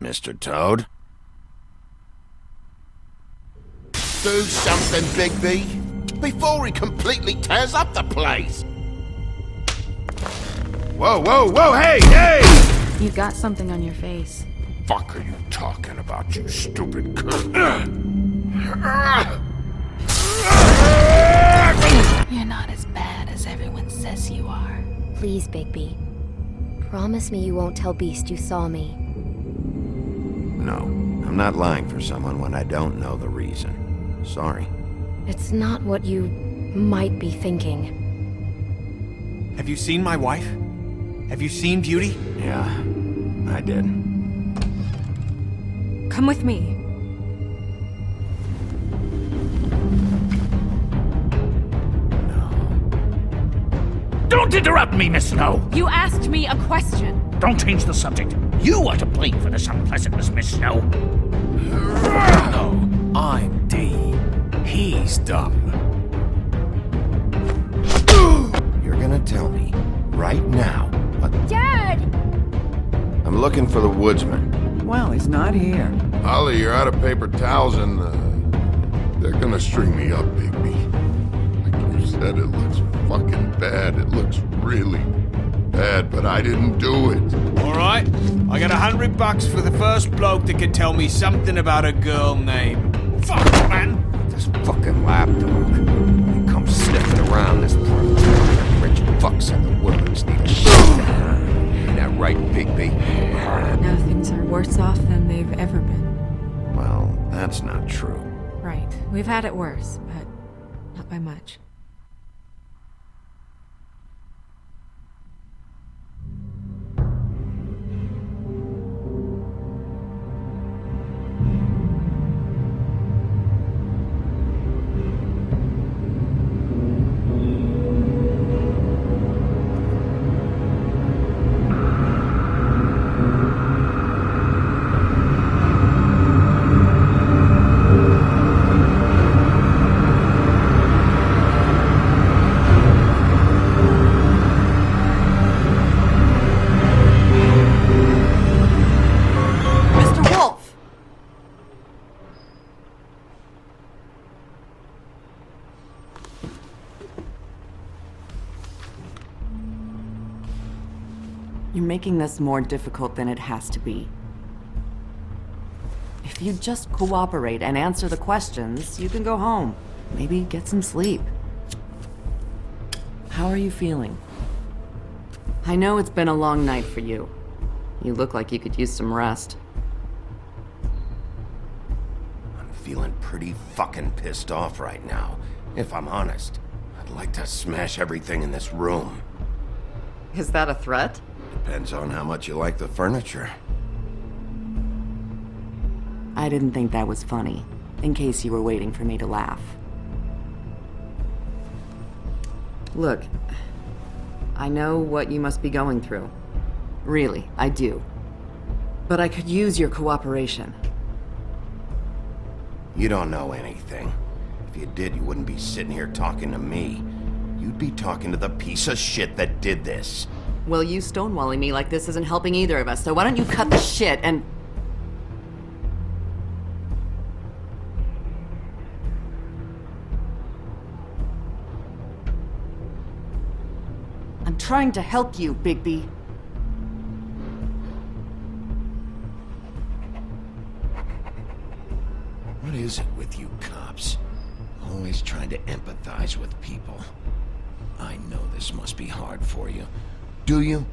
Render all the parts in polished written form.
Mr. Toad? Do something, Bigby, before he completely tears up the place! Whoa, whoa, whoa, hey, hey! You got something on your face. Fuck are you talking about, you stupid cunt? You're not as bad as everyone says you are. Please, Bigby. Promise me you won't tell Beast you saw me. No, I'm not lying for someone when I don't know the reason. Sorry. It's not what you might be thinking. Have you seen my wife? Have you seen Beauty? Yeah, I did. Come with me. Don't interrupt me, Miss Snow! You asked me a question. Don't change the subject. You are to blame for this unpleasantness, Miss Snow. No, I'm D. He's dumb. You're gonna tell me, right now, what... Dad! I'm looking for the woodsman. Well, he's not here. Holly, you're out of paper towels and, they're gonna string me up, Bigby. Like you said, it looks fucking bad. It looks really bad, but I didn't do it. Alright, I got $100 for the first bloke that can tell me something about a girl named... Fuck, man! This fucking lapdog. He comes sniffing around this part of town. Rich fucks in the woods need to shut down. Ain't that right, Bigby? Now things are worse off than they've ever been. Well, that's not true. Right. We've had it worse, but not by much. You're making this more difficult than it has to be. If you just cooperate and answer the questions, you can go home. Maybe get some sleep. How are you feeling? I know it's been a long night for you. You look like you could use some rest. I'm feeling pretty fucking pissed off right now, if I'm honest. I'd like to smash everything in this room. Is that a threat? Depends on how much you like the furniture. I didn't think that was funny, in case you were waiting for me to laugh. Look, I know what you must be going through. Really, I do. But I could use your cooperation. You don't know anything. If you did, you wouldn't be sitting here talking to me. You'd be talking to the piece of shit that did this. Well, you stonewalling me like this isn't helping either of us, so why don't you cut the shit and... I'm trying to help you, Bigby. What is it with you cops? Always trying to empathize with people. I know this must be hard for you. Do you?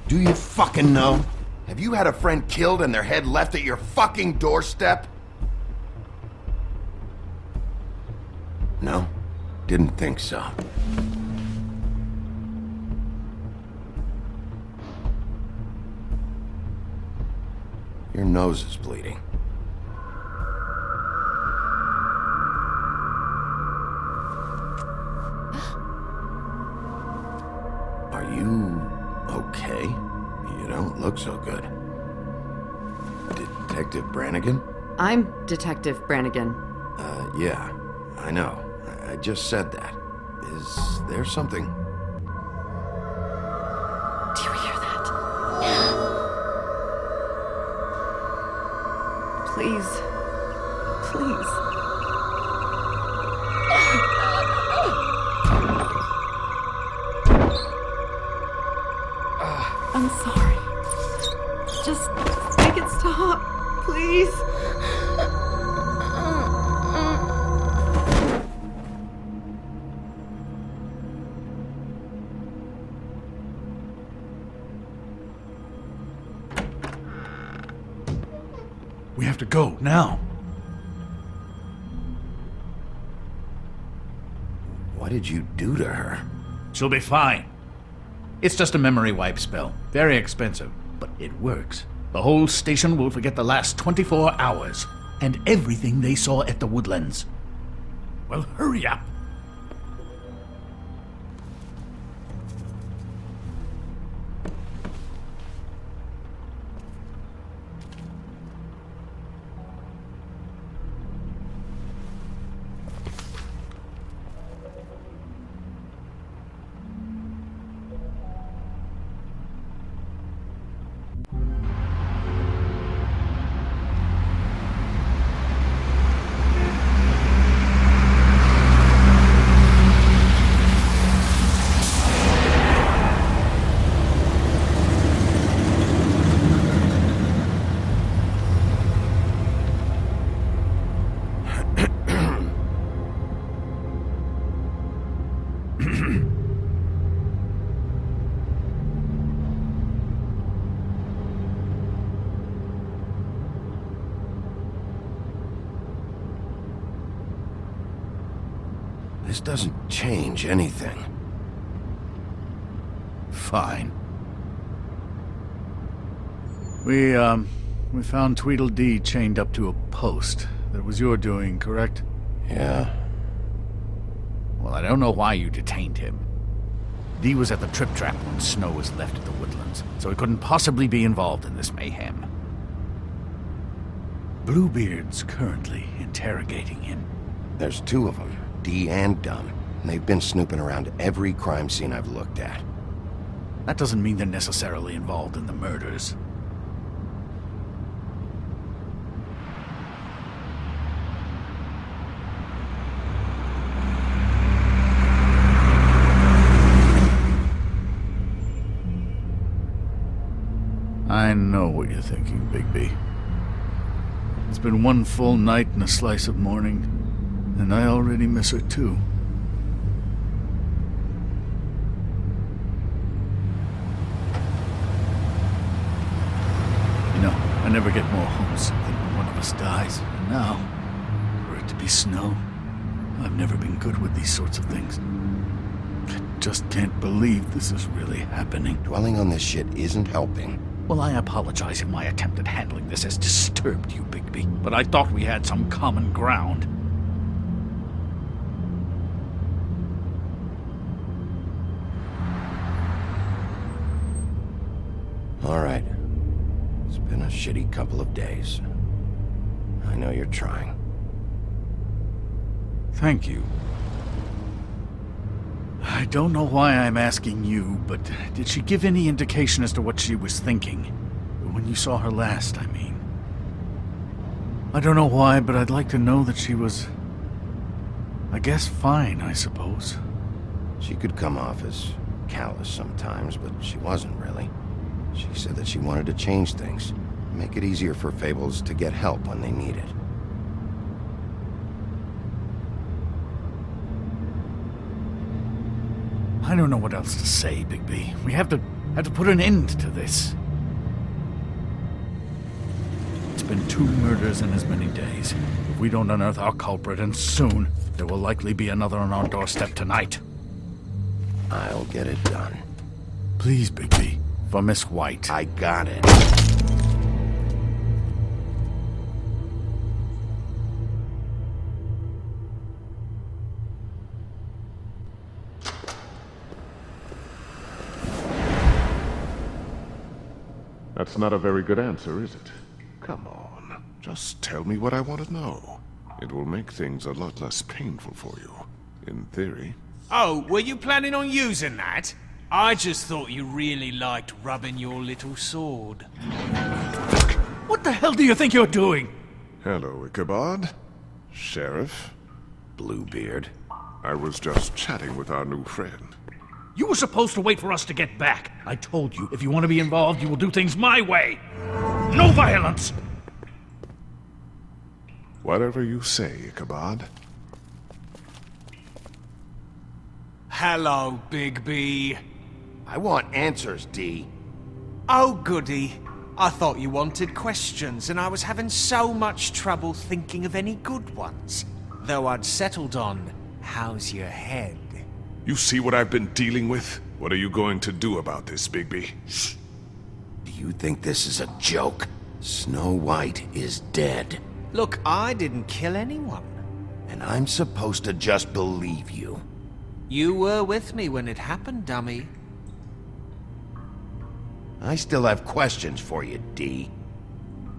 Do you fucking know? Have you had a friend killed and their head left at your fucking doorstep? No? Didn't think so. Your nose is bleeding. Are you okay? You don't look so good. Detective Brannigan? I'm Detective Brannigan. Yeah, I know. I just said that. Is there something? Do you hear that? Please. Please. I'm sorry. Just make it stop, please. We have to go, now. What did you do to her? She'll be fine. It's just a memory wipe spell. Very expensive, but it works. The whole station will forget the last 24 hours, and everything they saw at the Woodlands. Well, hurry up. This doesn't change anything. Fine. We found Tweedledee chained up to a post. That was your doing, correct? Yeah. Well, I don't know why you detained him. Dee was at the Trip Trap when Snow was left at the Woodlands, so he couldn't possibly be involved in this mayhem. Bluebeard's currently interrogating him. There's two of them, Dee and Dunn. And they've been snooping around every crime scene I've looked at. That doesn't mean they're necessarily involved in the murders. I know what you're thinking, Bigby. It's been one full night and a slice of morning, and I already miss her too. You know, I never get more homesick than when one of us dies. And now, for it to be Snow, I've never been good with these sorts of things. I just can't believe this is really happening. Dwelling on this shit isn't helping. Well, I apologize if my attempt at handling this has disturbed you, Bigby, but I thought we had some common ground. All right. It's been a shitty couple of days. I know you're trying. Thank you. I don't know why I'm asking you, but did she give any indication as to what she was thinking? When you saw her last, I mean. I don't know why, but I'd like to know that she was... I guess fine, I suppose. She could come off as callous sometimes, but she wasn't really. She said that she wanted to change things, make it easier for Fables to get help when they need it. I don't know what else to say, Bigby. We have to put an end to this. It's been 2 murders in as many days. If we don't unearth our culprit, and soon, there will likely be another on our doorstep tonight. I'll get it done. Please, Bigby. For Miss White. I got it. That's not a very good answer, is it? Come on. Just tell me what I want to know. It will make things a lot less painful for you. In theory. Oh, were you planning on using that? I just thought you really liked rubbing your little sword. What the hell do you think you're doing? Hello, Ichabod. Sheriff. Bluebeard. I was just chatting with our new friend. You were supposed to wait for us to get back. I told you, if you want to be involved, you will do things my way. No violence! Whatever you say, Ichabod. Hello, Big B. I want answers, D. Oh, goody. I thought you wanted questions, and I was having so much trouble thinking of any good ones. Though I'd settled on, how's your head? You see what I've been dealing with? What are you going to do about this, Bigby? Do you think this is a joke? Snow White is dead. Look, I didn't kill anyone. And I'm supposed to just believe you. You were with me when it happened, dummy. I still have questions for you, D.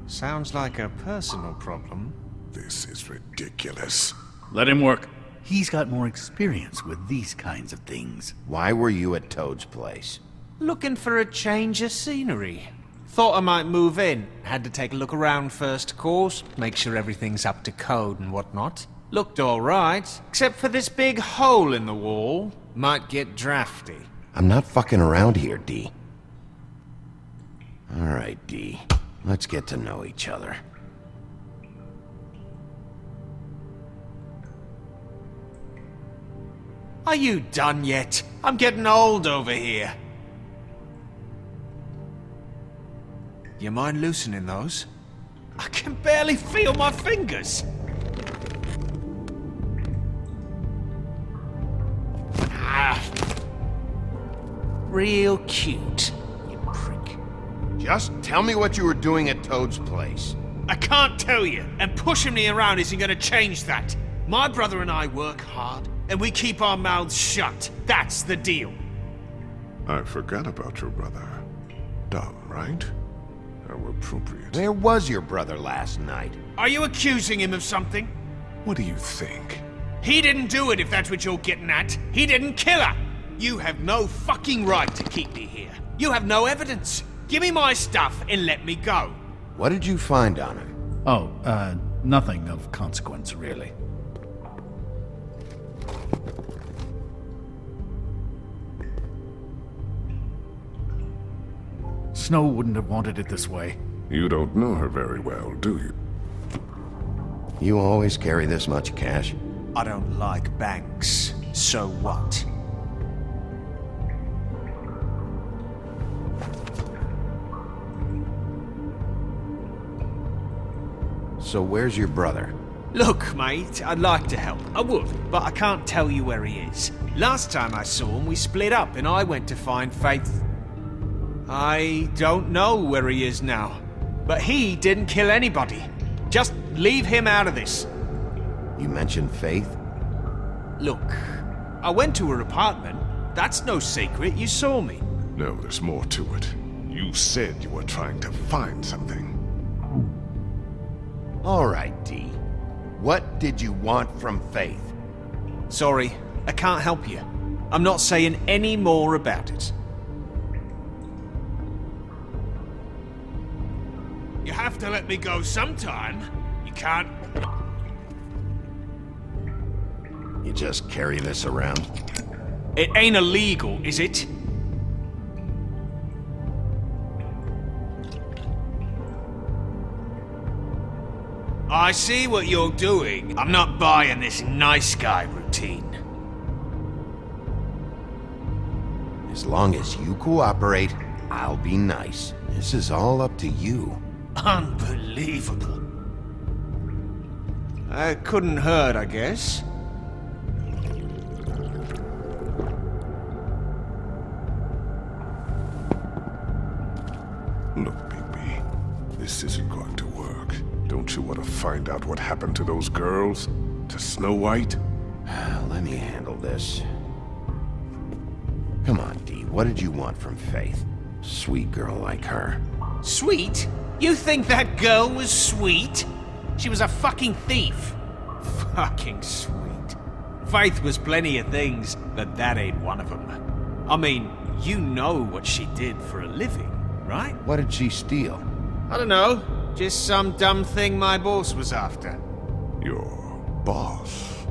Sounds like a personal problem. This is ridiculous. Let him work. He's got more experience with these kinds of things. Why were you at Toad's place? Looking for a change of scenery. Thought I might move in. Had to take a look around first, of course. Make sure everything's up to code and whatnot. Looked alright, except for this big hole in the wall. Might get drafty. I'm not fucking around here, D. Alright, D. Let's get to know each other. Are you done yet? I'm getting old over here. You mind loosening those? I can barely feel my fingers. Ah. Real cute, you prick. Just tell me what you were doing at Toad's place. I can't tell you, and pushing me around isn't going to change that. My brother and I work hard, and we keep our mouths shut. That's the deal. I forgot about your brother. Dumb, right? How appropriate. Where was your brother last night? Are you accusing him of something? What do you think? He didn't do it, if that's what you're getting at. He didn't kill her. You have no fucking right to keep me here. You have no evidence. Give me my stuff and let me go. What did you find on him? Oh, nothing of consequence, really. Snow wouldn't have wanted it this way. You don't know her very well, do you? You always carry this much cash? I don't like banks. So what? So where's your brother? Look, mate, I'd like to help. I would, but I can't tell you where he is. Last time I saw him, we split up and I went to find Faith. I don't know where he is now, but he didn't kill anybody. Just leave him out of this. You mentioned Faith? Look, I went to her apartment. That's no secret, you saw me. No, there's more to it. You said you were trying to find something. All right, D. What did you want from Faith? Sorry, I can't help you. I'm not saying any more about it. You have to let me go sometime. You can't... You just carry this around? It ain't illegal, is it? I see what you're doing. I'm not buying this nice guy routine. As long as you cooperate, I'll be nice. This is all up to you. Unbelievable. That couldn't hurt, I guess. Look, Bigby, this isn't going to work. Don't you want to find out what happened to those girls? To Snow White? Let me handle this. Come on, Dee. What did you want from Faith? Sweet girl like her. Sweet? You think that girl was sweet? She was a fucking thief. Fucking sweet. Faith was plenty of things, but that ain't one of them. I mean, you know what she did for a living, right? What did she steal? I don't know. Just some dumb thing my boss was after. Your boss?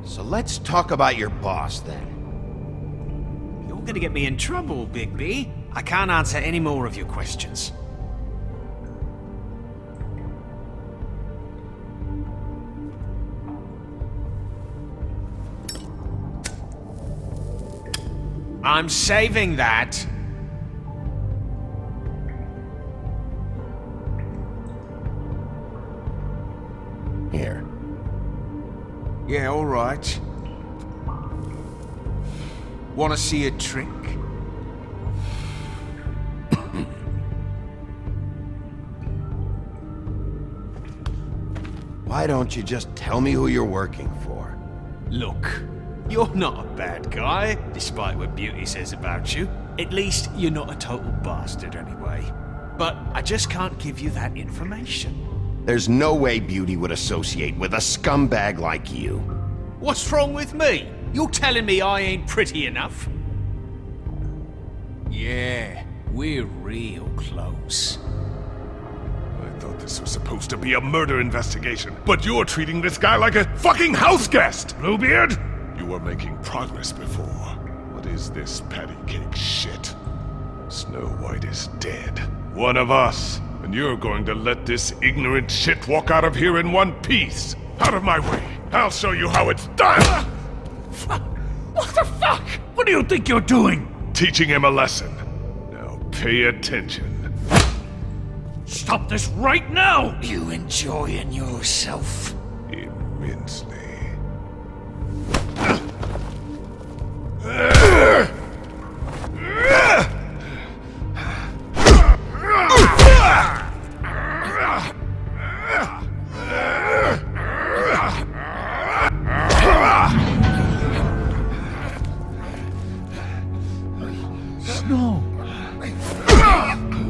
So let's talk about your boss then. You're gonna get me in trouble, Bigby. I can't answer any more of your questions. I'm saving that. Here. Yeah, all right. Want to see a trick? Why don't you just tell me who you're working for? Look, you're not a bad guy, despite what Beauty says about you. At least you're not a total bastard anyway. But I just can't give you that information. There's no way Beauty would associate with a scumbag like you. What's wrong with me? You're telling me I ain't pretty enough? Yeah, we're real close. I thought this was supposed to be a murder investigation, but you're treating this guy like a fucking house guest! Bluebeard? You were making progress before. What is this patty cake shit? Snow White is dead. One of us. And you're going to let this ignorant shit walk out of here in one piece. Out of my way. I'll show you how it's done! What the fuck? What do you think you're doing? Teaching him a lesson. Now pay attention. Stop this right now! You enjoying yourself? Immensely. No.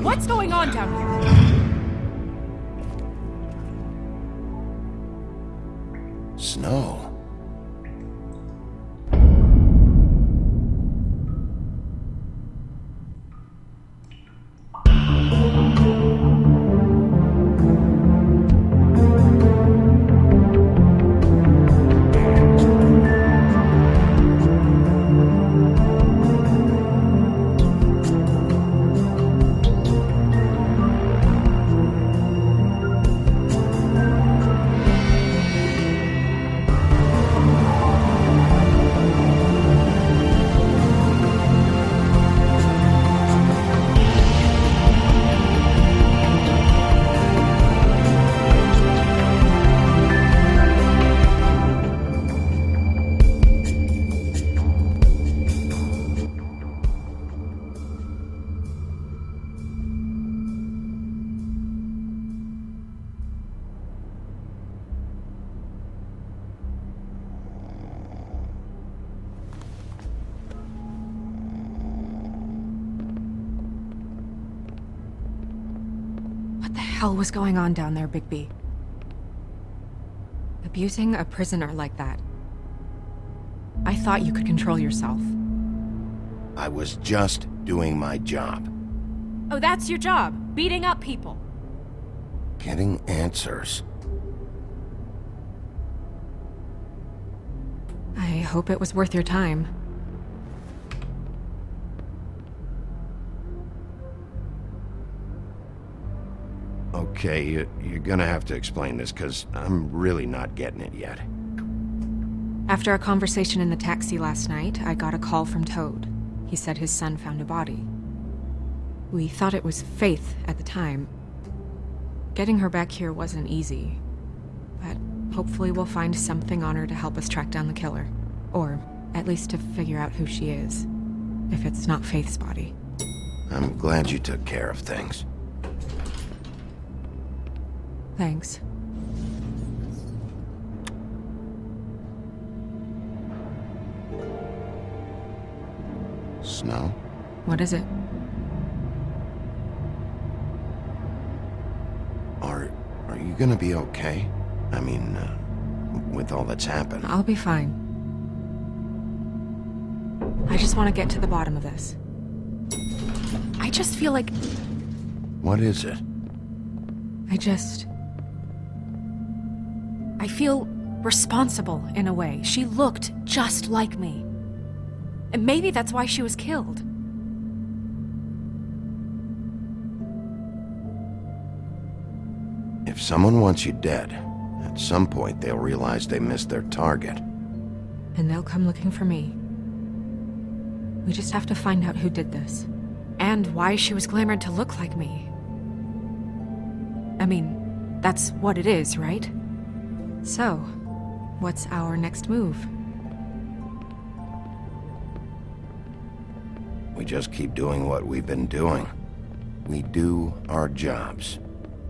What's going on down here? Snow. What the hell was going on down there, Bigby? Abusing a prisoner like that. I thought you could control yourself. I was just doing my job. Oh, that's your job, beating up people. Getting answers. I hope it was worth your time. Okay, you're gonna have to explain this, because I'm really not getting it yet. After a conversation in the taxi last night, I got a call from Toad. He said his son found a body. We thought it was Faith at the time. Getting her back here wasn't easy, but hopefully we'll find something on her to help us track down the killer. Or at least to figure out who she is, if it's not Faith's body. I'm glad you took care of things. Thanks. Snow? What is it? Are you gonna be okay? I mean, with all that's happened. I'll be fine. I just want to get to the bottom of this. I just feel like What is it? I feel responsible in a way. She looked just like me. And maybe that's why she was killed. If someone wants you dead, at some point they'll realize they missed their target. And they'll come looking for me. We just have to find out who did this. And why she was glamored to look like me. I mean, that's what it is, right? So, what's our next move? We just keep doing what we've been doing. We do our jobs.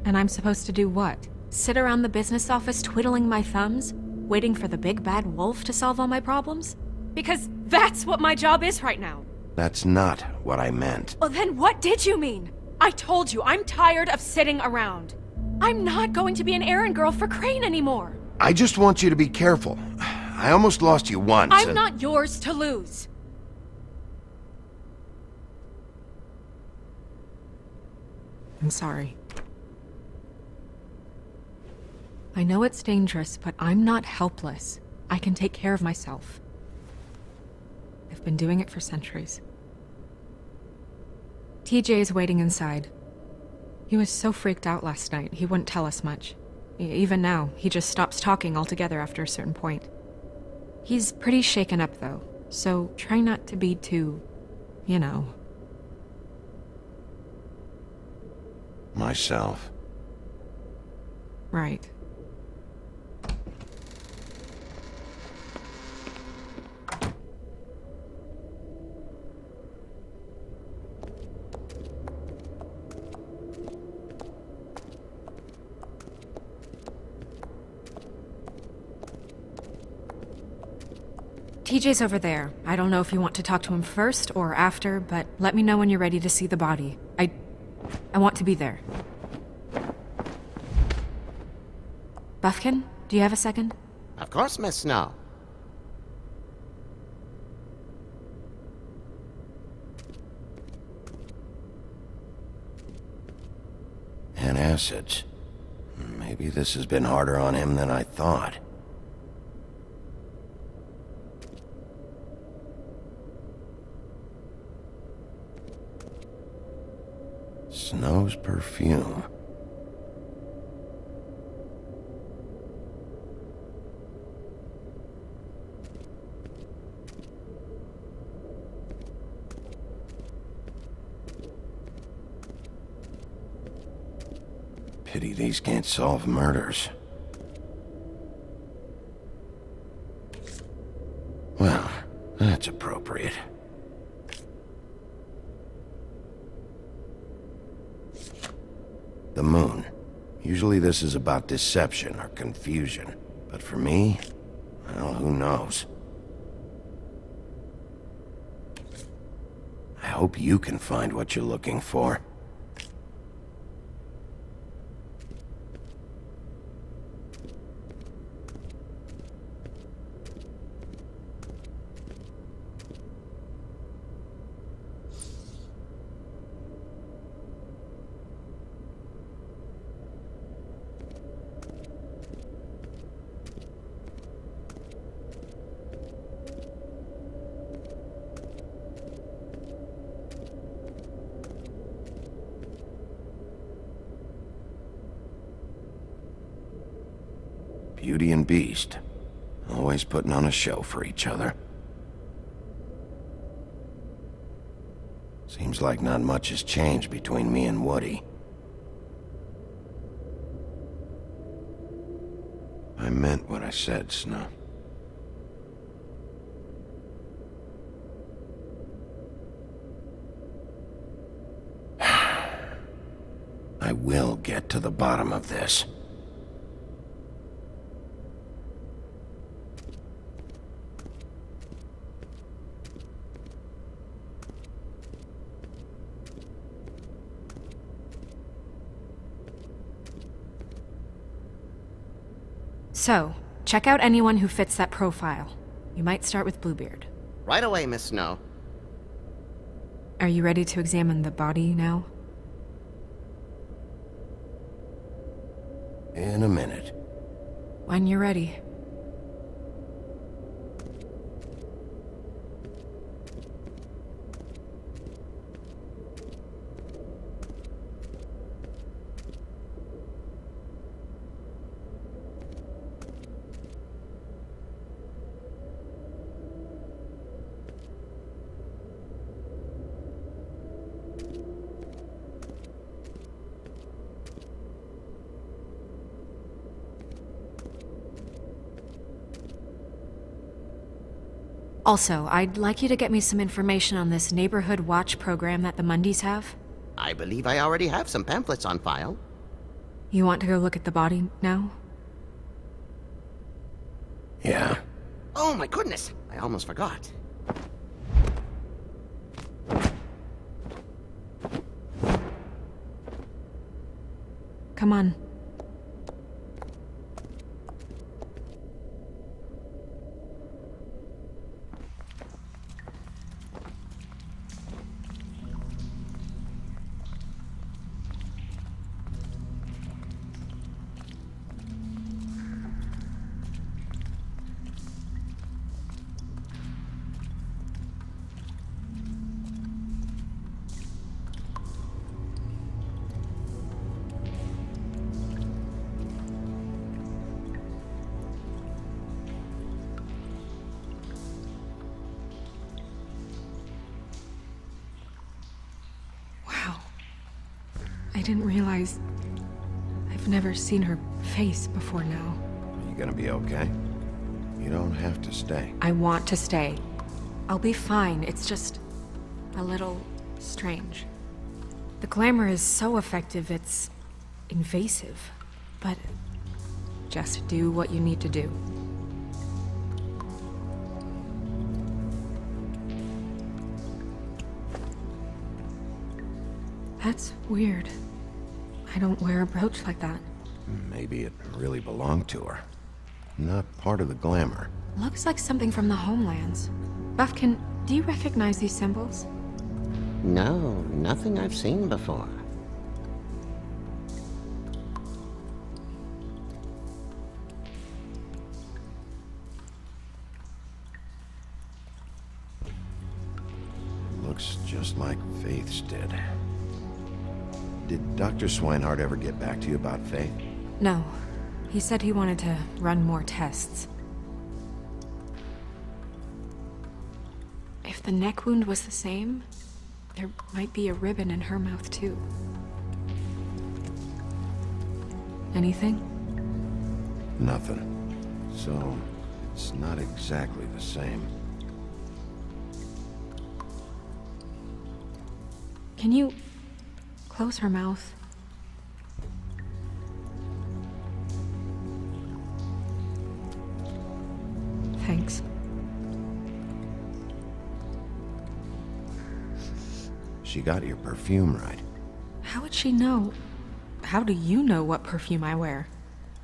And I'm supposed to do what? Sit around the business office twiddling my thumbs, waiting for the big bad wolf to solve all my problems? Because that's what my job is right now. That's not what I meant. Well, then what did you mean? I told you, I'm tired of sitting around. I'm not going to be an errand girl for Crane anymore. I just want you to be careful. I almost lost you once. I'm not yours to lose. I'm sorry. I know it's dangerous, but I'm not helpless. I can take care of myself. I've been doing it for centuries. TJ is waiting inside. He was so freaked out last night, he wouldn't tell us much. Even now, he just stops talking altogether after a certain point. He's pretty shaken up, though, so try not to be too, you know. Myself. Right. TJ's over there. I don't know if you want to talk to him first or after, but let me know when you're ready to see the body. I want to be there. Buffkin, do you have a second? Of course, Miss Snow. Antacids. Maybe this has been harder on him than I thought. Snow's perfume. Pity these can't solve murders. Well, that's appropriate. The moon. Usually this is about deception or confusion. But for me, well, who knows? I hope you can find what you're looking for. Beauty and Beast. Always putting on a show for each other. Seems like not much has changed between me and Woody. I meant what I said, Snow. I will get to the bottom of this. So, check out anyone who fits that profile. You might start with Bluebeard. Right away, Miss Snow. Are you ready to examine the body now? In a minute. When you're ready. Also, I'd like you to get me some information on this neighborhood watch program that the Mundys have. I believe I already have some pamphlets on file. You want to go look at the body now? Yeah. Oh my goodness! I almost forgot. Come on. I didn't realize... I've never seen her face before now. Are you gonna be okay? You don't have to stay. I want to stay. I'll be fine, it's just... a little... strange. The glamour is so effective, it's... invasive. But... just do what you need to do. That's weird. I don't wear a brooch like that. Maybe it really belonged to her. Not part of the glamour. Looks like something from the Homelands. Buffkin, do you recognize these symbols? No, nothing I've seen before. Looks just like Faith's did. Did Dr. Swinehart ever get back to you about Faith? No. He said he wanted to run more tests. If the neck wound was the same, there might be a ribbon in her mouth too. Anything? Nothing. So, it's not exactly the same. Can you close her mouth? Thanks. She got your perfume right. How would she know? How do you know what perfume I wear?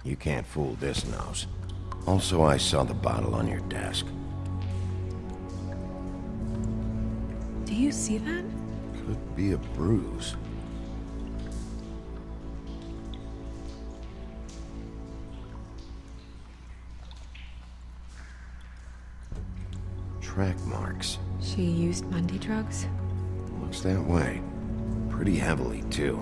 You can't fool this nose. Also, I saw the bottle on your desk. Do you see that? Could be a bruise. Track marks. She used Mundy drugs? Looks that way. Pretty heavily, too.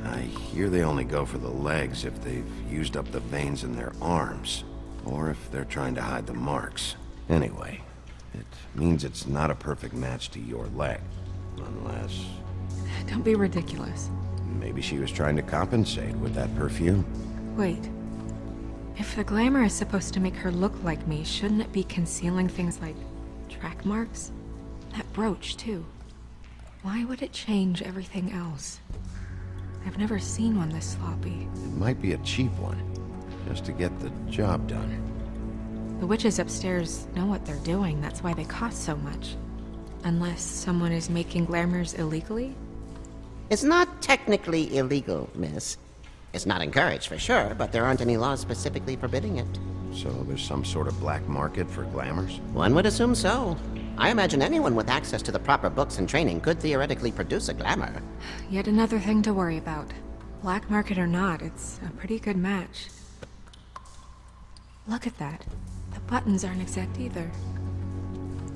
I hear they only go for the legs if they've used up the veins in their arms, or if they're trying to hide the marks. Anyway, it means it's not a perfect match to your leg. Unless... Don't be ridiculous. maybe she was trying to compensate with that perfume. Wait. If the glamour is supposed to make her look like me, shouldn't it be concealing things like track marks? That brooch, too. Why would it change everything else? I've never seen one this sloppy. It might be a cheap one, just to get the job done. The witches upstairs know what they're doing, that's why they cost so much. Unless someone is making glamours illegally? It's not technically illegal, miss. It's not encouraged for sure, but there aren't any laws specifically forbidding it. So there's some sort of black market for glamours? One would assume so. I imagine anyone with access to the proper books and training could theoretically produce a glamour. Yet another thing to worry about. Black market or not, it's a pretty good match. Look at that. The buttons aren't exact either.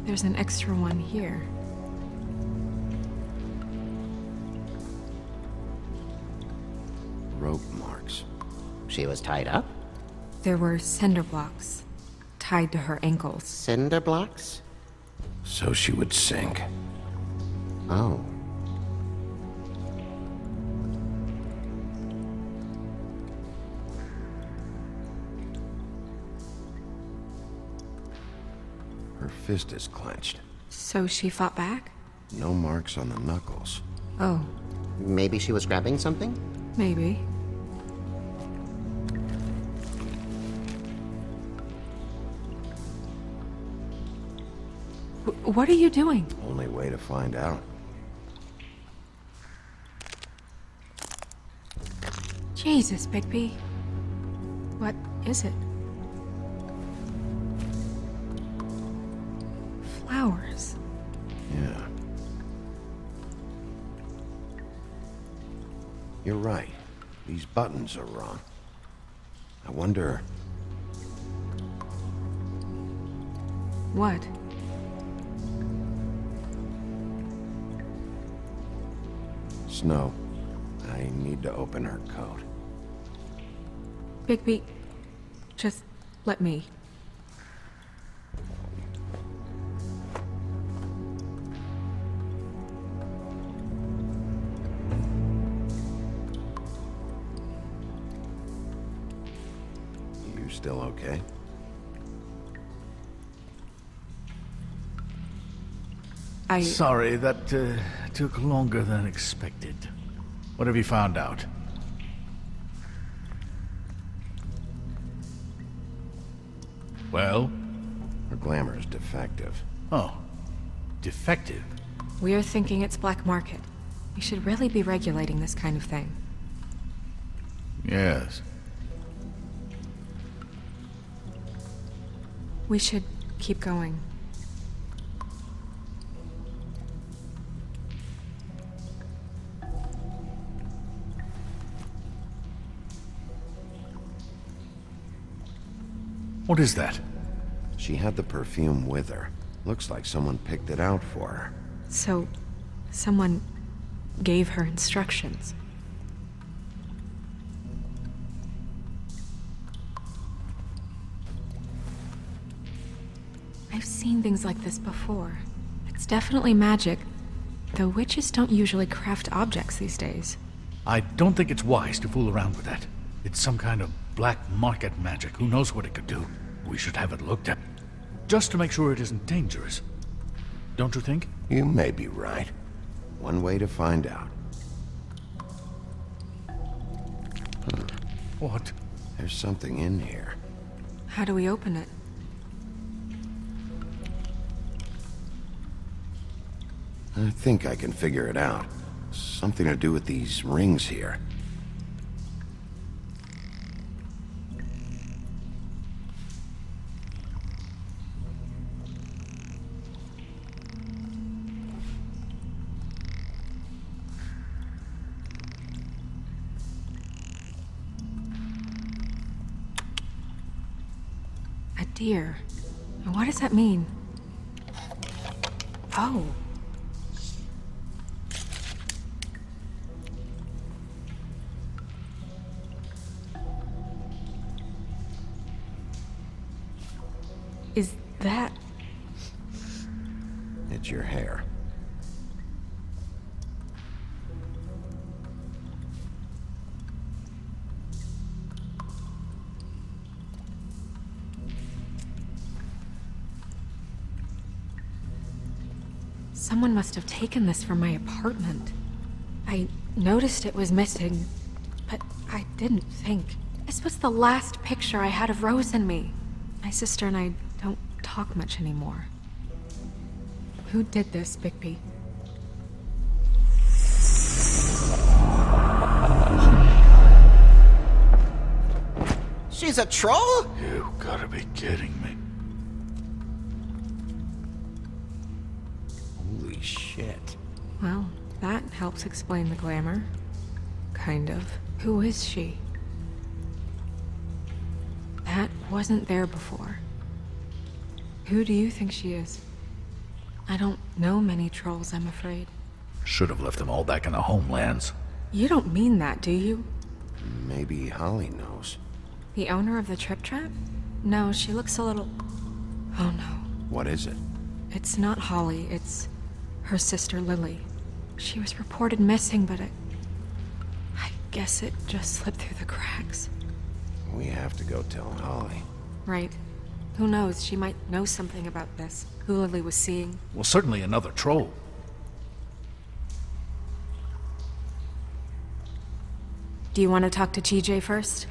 There's an extra one here. Rope marks. She was tied up? There were cinder blocks tied to her ankles. Cinder blocks? So she would sink. Oh. Her fist is clenched. So she fought back? No marks on the knuckles. Oh, Maybe she was grabbing something? maybe. What are you doing? Only way to find out. Jesus, Bigby. What is it? Flowers. Yeah. You're right. These buttons are wrong. I wonder... What? Snow, I need to open her coat. Bigby, just let me. You still okay? Sorry, that took longer than expected. What have you found out? Well? Her glamour is defective. Oh. Defective? We're thinking it's black market. We should really be regulating this kind of thing. Yes. We should keep going. What is that? She had the perfume with her. Looks like someone picked it out for her. So, someone gave her instructions. I've seen things like this before. It's definitely magic, though witches don't usually craft objects these days. I don't think it's wise to fool around with that. It's some kind of black market magic. Who knows what it could do? We should have it looked at. Just to make sure it isn't dangerous. Don't you think? You may be right. One way to find out. What? There's something in here. How do we open it? I think I can figure it out. Something to do with these rings here. A deer. What does that mean? Oh. Is that... It's your hair. Someone must have taken this from my apartment. I noticed it was missing, but I didn't think. This was the last picture I had of Rose and me. My sister and I don't talk much anymore. Who did this, Bigby? She's a troll? You gotta be kidding me. Holy shit. Well, that helps explain the glamour. kind of. Who is she? That wasn't there before. Who do you think she is? I don't know many trolls, I'm afraid. Should have left them all back in the homelands. You don't mean that, do you? Maybe Holly knows. The owner of the Trip Trap? No, she looks a little... Oh no. What is it? It's not Holly, it's her sister Lily. She was reported missing, but I guess it just slipped through the cracks. We have to go tell Holly. Right. Who knows, she might know something about this. Who Lily was seeing. Well, certainly another troll. Do you want to talk to TJ first?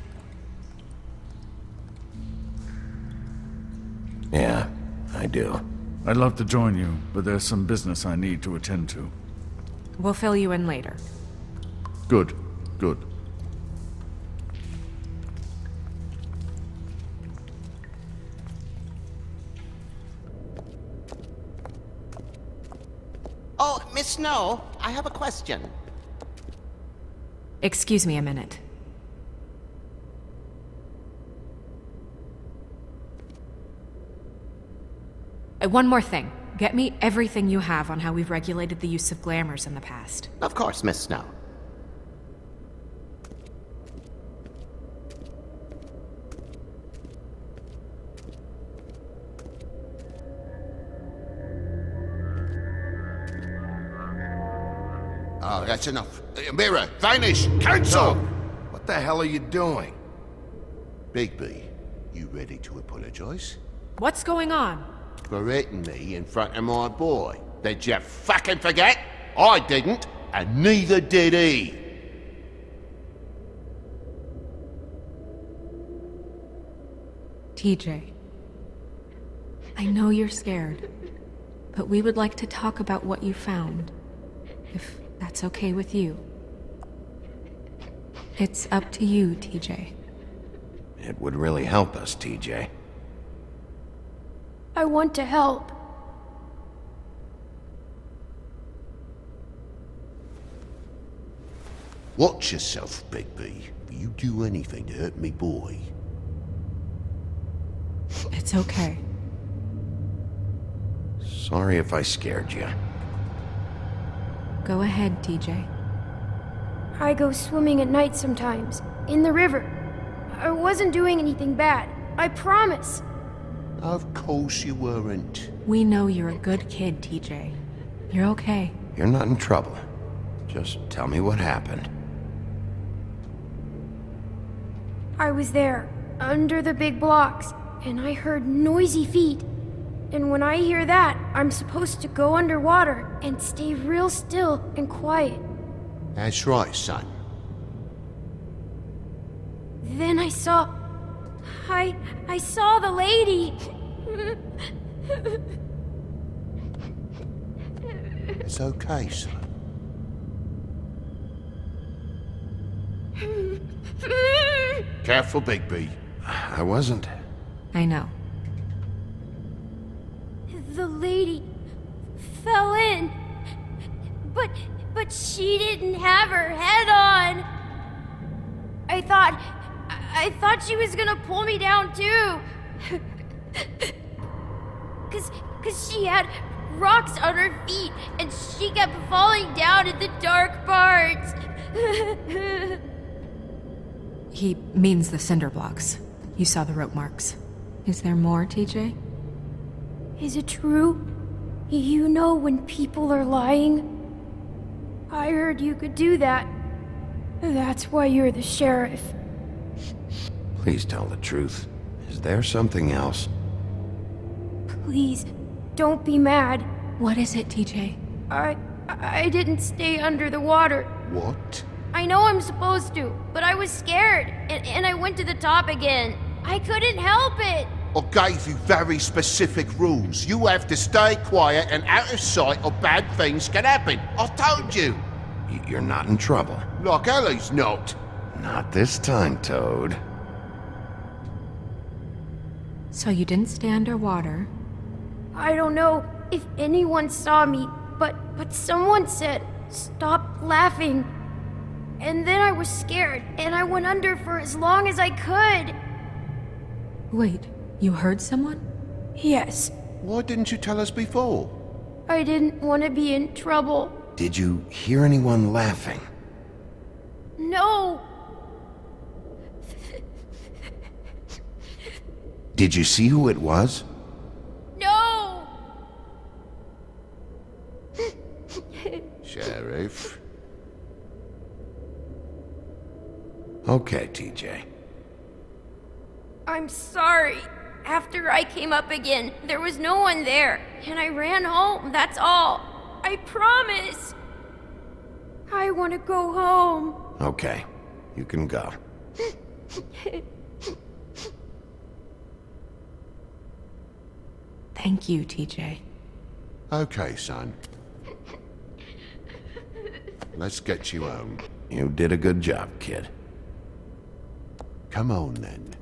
Yeah, I do. I'd love to join you, but there's some business I need to attend to. We'll fill you in later. Good, good. Oh, Miss Snow, I have a question. Excuse me a minute. One more thing. Get me everything you have on how we've regulated the use of glamours in the past. Of course, Miss Snow. Oh, that's enough. Mira, vanish! Cancel! What the hell are you doing? Bigby, you ready to apologize? What's going on? For hitting me in front of my boy. Did you fucking forget? I didn't, and neither did he. TJ. I know you're scared, but we would like to talk about what you found, if that's okay with you. It's up to you, TJ. It would really help us, TJ. I want to help. Watch yourself, Bigby. If you do anything to hurt me boy. It's okay. Sorry if I scared you. Go ahead, TJ. I go swimming at night sometimes, in the river. I wasn't doing anything bad. I promise. Of course you weren't. We know you're a good kid, TJ. You're okay. You're not in trouble. Just tell me what happened. I was there, under the big blocks, and I heard noisy feet. And when I hear that, I'm supposed to go underwater and stay real still and quiet. That's right, son. Then I saw... I saw the lady. It's okay, son. Careful, Bigby. I wasn't. I know. The lady fell in. But she didn't have her head on. I thought she was gonna pull me down too. Cause she had rocks on her feet and she kept falling down in the dark parts. He means the cinder blocks. You saw the rope marks. Is there more, TJ? Is it true? You know when people are lying? I heard you could do that. That's why you're the sheriff. Please tell the truth. Is there something else? Please, don't be mad. What is it, TJ? I didn't stay under the water. What? I know I'm supposed to, but I was scared, and I went to the top again. I couldn't help it. I gave you very specific rules. You have to stay quiet and out of sight or bad things can happen. I told you. You're not in trouble. Like Ellie's not. Not this time, Toad. So you didn't stay underwater? I don't know if anyone saw me, but someone said, "Stop laughing." And then I was scared, and I went under for as long as I could. Wait, you heard someone? Yes, Why didn't you tell us before? I didn't want to be in trouble. Did you hear anyone laughing? No, Did you see who it was? no! Sheriff. Okay, TJ. I'm sorry. After I came up again, there was no one there, and I ran home, that's all. I promise. I want to go home. Okay, you can go. Thank you, TJ. Okay, son. Let's get you home. You did a good job, kid. Come on, then.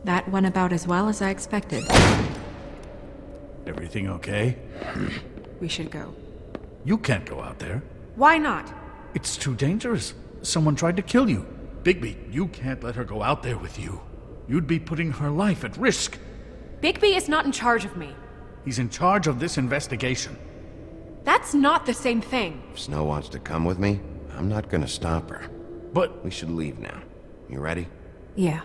That went about as well as I expected. Everything okay? We should go. You can't go out there. Why not? It's too dangerous. Someone tried to kill you. Bigby, you can't let her go out there with you. You'd be putting her life at risk. Bigby is not in charge of me. He's in charge of this investigation. That's not the same thing. If Snow wants to come with me, I'm not gonna stop her. But We should leave now. You ready? Yeah.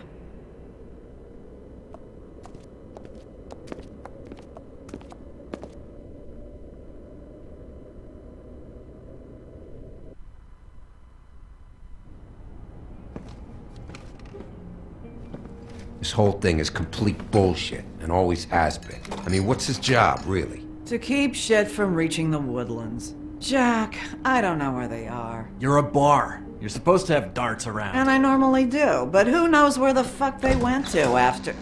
This whole thing is complete bullshit, and always has been. I mean, what's his job, really? To keep shit from reaching the woodlands. Jack, I don't know where they are. You're a bar. You're supposed to have darts around. And I normally do, but who knows where the fuck they went to after.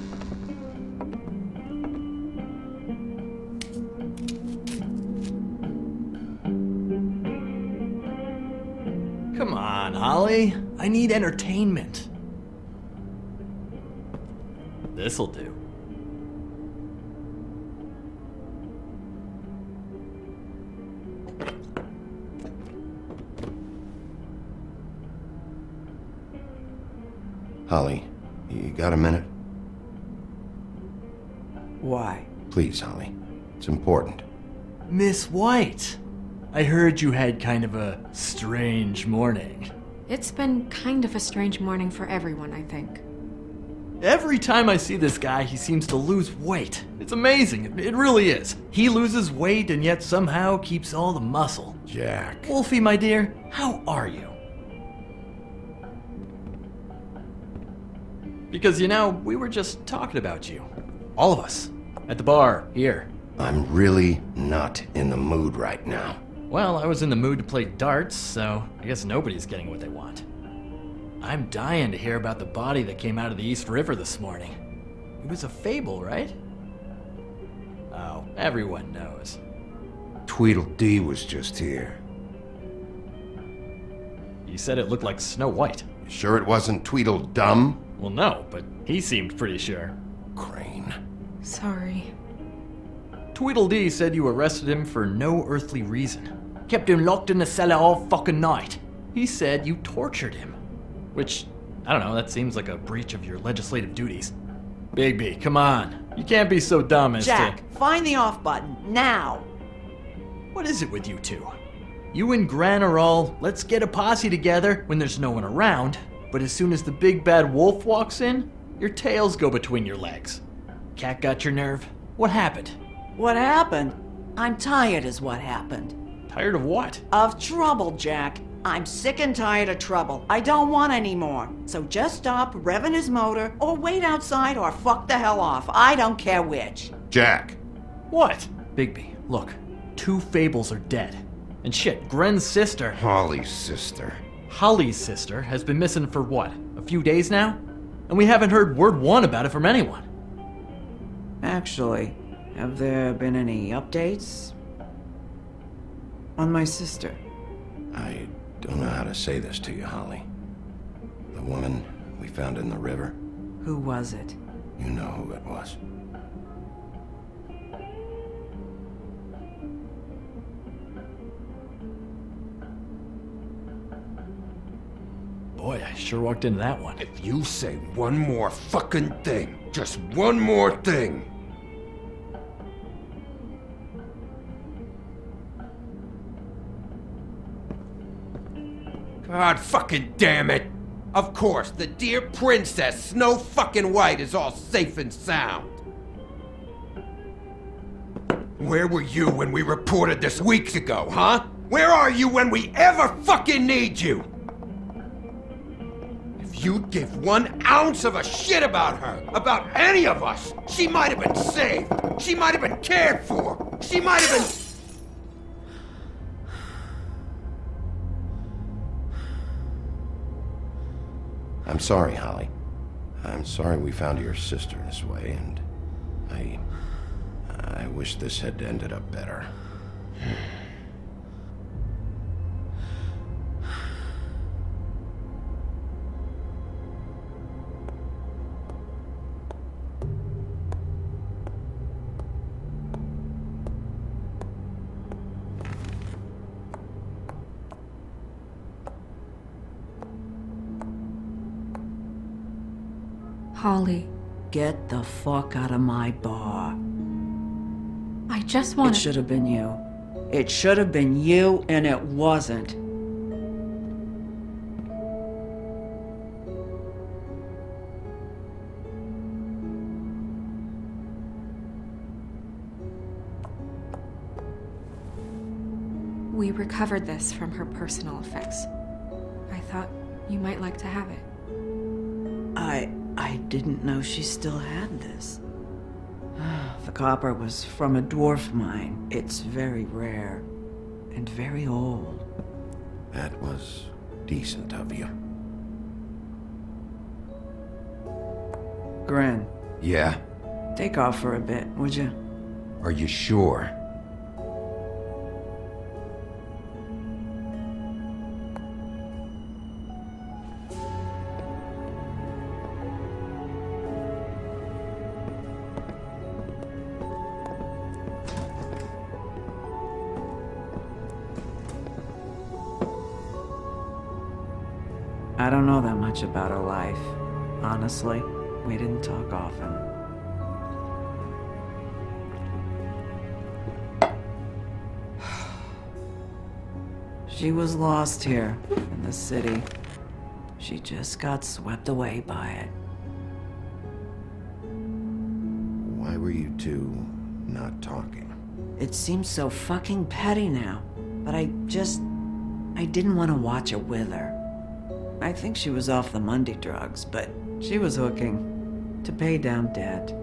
Come on, Holly. I need entertainment. This'll do. Holly, you got a minute? Why? Please, Holly. It's important. Miss White, I heard you had kind of a strange morning. It's been kind of a strange morning for everyone, I think. Every time I see this guy, he seems to lose weight. It's amazing. It really is. He loses weight and yet somehow keeps all the muscle. Jack. Wolfie, my dear, how are you? Because, you know, we were just talking about you. All of us. At the bar, here. I'm really not in the mood right now. Well, I was in the mood to play darts, so I guess nobody's getting what they want. I'm dying to hear about the body that came out of the East River this morning. It was a fable, right? Oh, everyone knows. Tweedledee was just here. You said it looked like Snow White. Sure it wasn't Tweedledum? Well, no, but he seemed pretty sure. Crane. Sorry. Tweedledee said you arrested him for no earthly reason. Kept him locked in the cellar all fucking night. He said you tortured him. Which, I don't know, that seems like a breach of your legislative duties. Bigby, come on. You can't be so dumb as Jack, find the off button, now! What is it with you two? You and Gran are all, let's get a posse together when there's no one around, but as soon as the big bad wolf walks in, your tails go between your legs. Cat got your nerve? What happened? What happened? I'm tired is what happened. Tired of what? Of trouble, Jack. I'm sick and tired of trouble. I don't want any more. So just stop revving his motor, or wait outside, or fuck the hell off. I don't care which. Jack. What? Bigby, look. 2 fables are dead. And shit, Gren's sister... Holly's sister. Holly's sister has been missing for what? A few days now? And we haven't heard word one about it from anyone. Actually, have there been any updates? On my sister? I don't know how to say this to you, Holly. The woman we found in the river. Who was it? You know who it was. Boy, I sure walked into that one. If you say one more fucking thing, just one more thing. God fucking damn it! Of course, the dear princess, Snow fucking White, is all safe and sound. Where were you when we reported this weeks ago, huh? Where are you when we ever fucking need you? If you'd give 1 ounce of a shit about her, about any of us, she might have been saved. She might have been cared for. She might have been... I'm sorry, Holly. I'm sorry we found your sister this way, and I wish this had ended up better. Holly, Get the fuck out of my bar. I just want It should have been you. It should have been you, and it wasn't. We recovered this from her personal effects. I thought you might like to have it. I didn't know she still had this. The copper was from a dwarf mine. It's very rare and very old. That was decent of you. Gren, Yeah? take off for a bit, would you? Are you sure? I don't know that much about her life. Honestly, we didn't talk often. She was lost here in the city. She just got swept away by it. Why were you two not talking? It seems so fucking petty now, but I didn't want to watch it with her. I think she was off the Monday drugs, but she was hooking to pay down debt.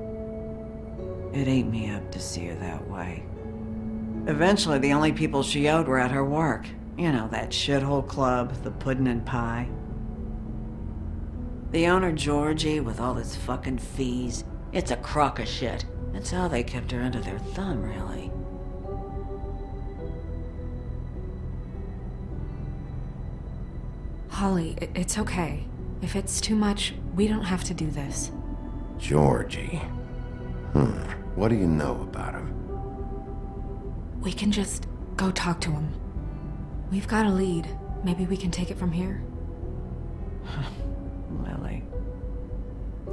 It ate me up to see her that way. Eventually, the only people she owed were at her work. You know, that shithole club, the Puddin' and Pie. The owner, Georgie, with all his fucking fees, it's a crock of shit. That's how they kept her under their thumb, really. Holly, it's okay. If it's too much, we don't have to do this. Georgie. What do you know about him? We can just go talk to him. We've got a lead. Maybe we can take it from here. Lily.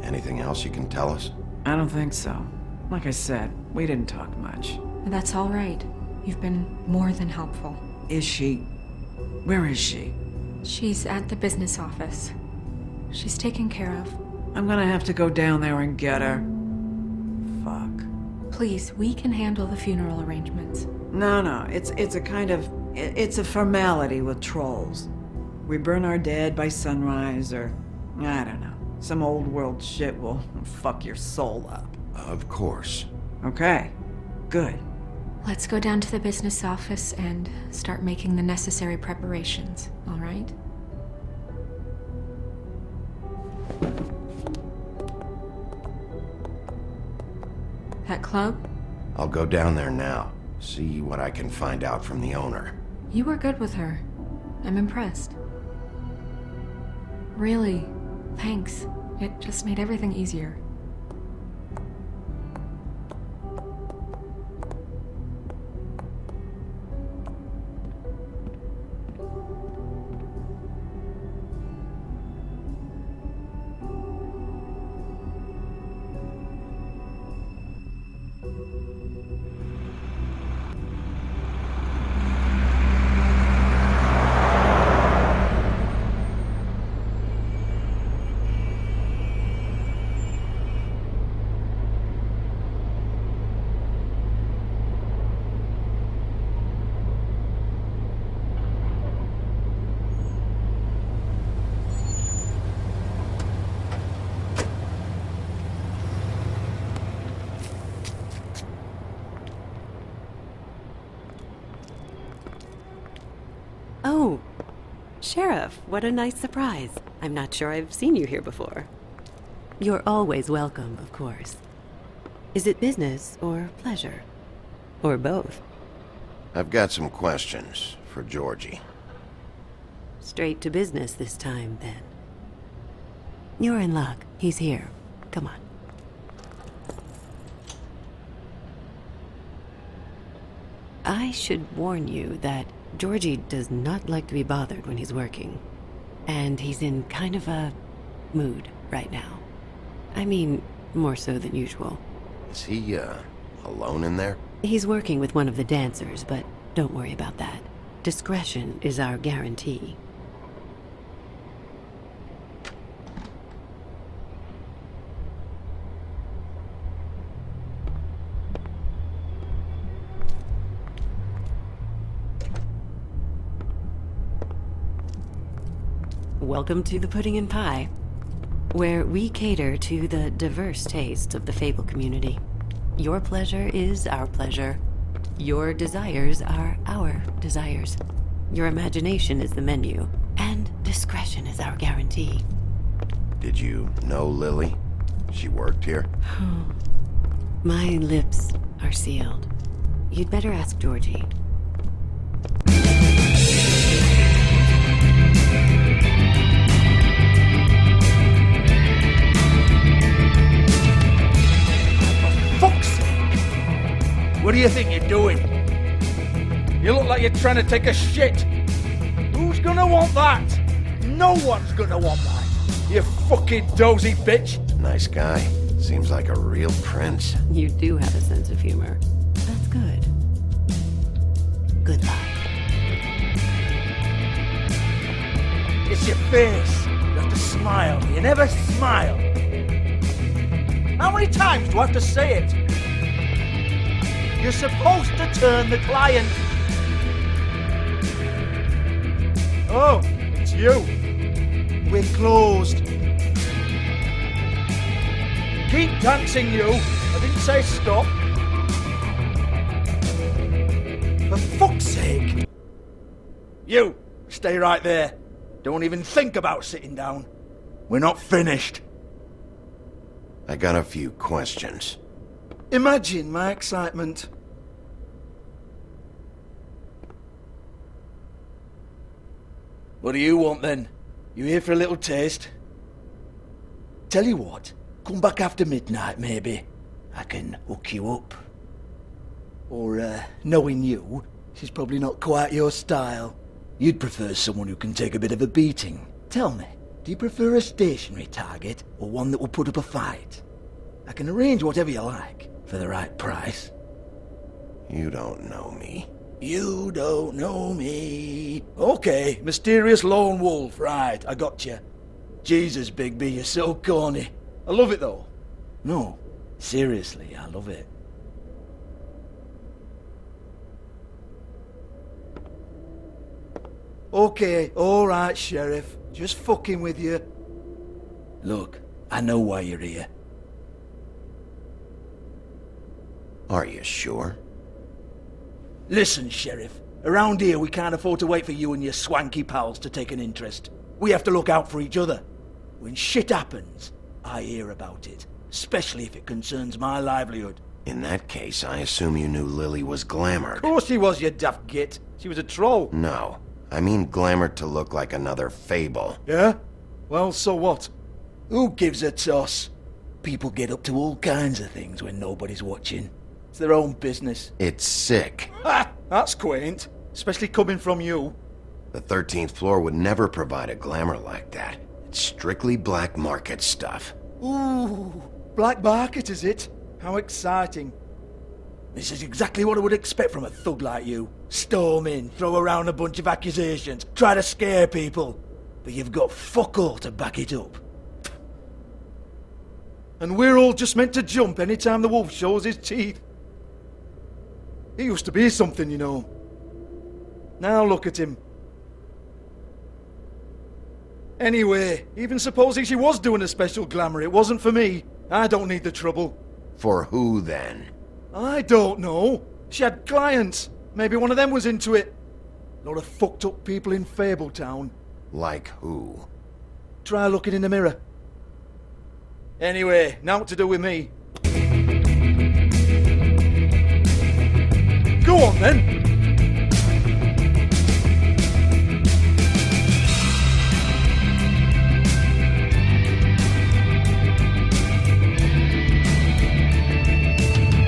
Anything else you can tell us? I don't think so. Like I said, we didn't talk much. That's all right. You've been more than helpful. Is she... Where is she? She's at the business office. She's taken care of. I'm gonna have to go down there and get her. Fuck. Please, we can handle the funeral arrangements. No, it's a kind of... It's a formality with trolls. We burn our dead by sunrise, or... I don't know. Some old world shit will fuck your soul up. Of course. Okay. Good. Let's go down to the business office and start making the necessary preparations, all right? That club? I'll go down there now. See what I can find out from the owner. You were good with her. I'm impressed. Really, thanks. It just made everything easier. Sheriff, what a nice surprise. I'm not sure I've seen you here before. You're always welcome, of course. Is it business or pleasure? Or both? I've got some questions for Georgie. Straight to business this time, then. You're in luck. He's here. Come on. I should warn you that Georgie does not like to be bothered when he's working. And he's in kind of a mood right now. I mean, more so than usual. Is he, alone in there? He's working with one of the dancers, but don't worry about that. Discretion is our guarantee. Welcome to the Pudding and Pie, where we cater to the diverse tastes of the Fable community. Your pleasure is our pleasure. Your desires are our desires. Your imagination is the menu, and discretion is our guarantee. Did you know Lily? She worked here? My lips are sealed. You'd better ask Georgie. Fuck's sake! What do you think you're doing? You look like you're trying to take a shit. Who's gonna want that? No one's gonna want that. You fucking dozy bitch. Nice guy. Seems like a real prince. You do have a sense of humor. That's good. Good luck. It's your face. You have to smile. You never smile. How many times do I have to say it? You're supposed to turn the client. Oh, it's you. We're closed. Keep dancing, you. I didn't say stop. For fuck's sake. You, stay right there. Don't even think about sitting down. We're not finished. I got a few questions. Imagine my excitement. What do you want then? You here for a little taste? Tell you what, come back after midnight maybe. I can hook you up. Or, knowing you, she's probably not quite your style. You'd prefer someone who can take a bit of a beating. Tell me, do you prefer a stationary target or one that will put up a fight? I can arrange whatever you like for the right price. You don't know me. You don't know me. Okay, mysterious lone wolf, right, I got you. Jesus, Bigby, you're so corny. I love it though. No, seriously, I love it. Okay, alright, Sheriff. Just fucking with you. Look, I know why you're here. Are you sure? Listen, Sheriff. Around here, we can't afford to wait for you and your swanky pals to take an interest. We have to look out for each other. When shit happens, I hear about it. Especially if it concerns my livelihood. In that case, I assume you knew Lily was glamored. Of course she was, you daft git. She was a troll. No. I mean glamored to look like another Fable. Yeah? Well, so what? Who gives a toss? People get up to all kinds of things when nobody's watching. It's their own business. It's sick. Ha! That's quaint. Especially coming from you. The 13th floor would never provide a glamour like that. It's strictly black market stuff. Ooh, black market is it? How exciting. This is exactly what I would expect from a thug like you. Storm in, throw around a bunch of accusations, try to scare people. But you've got fuck all to back it up. And we're all just meant to jump any time the wolf shows his teeth. He used to be something, you know. Now look at him. Anyway, even supposing she was doing a special glamour, it wasn't for me. I don't need the trouble. For who, then? I don't know. She had clients. Maybe one of them was into it. A lot of fucked up people in Fabletown. Like who? Try looking in the mirror. Anyway, now what to do with me. Go on then.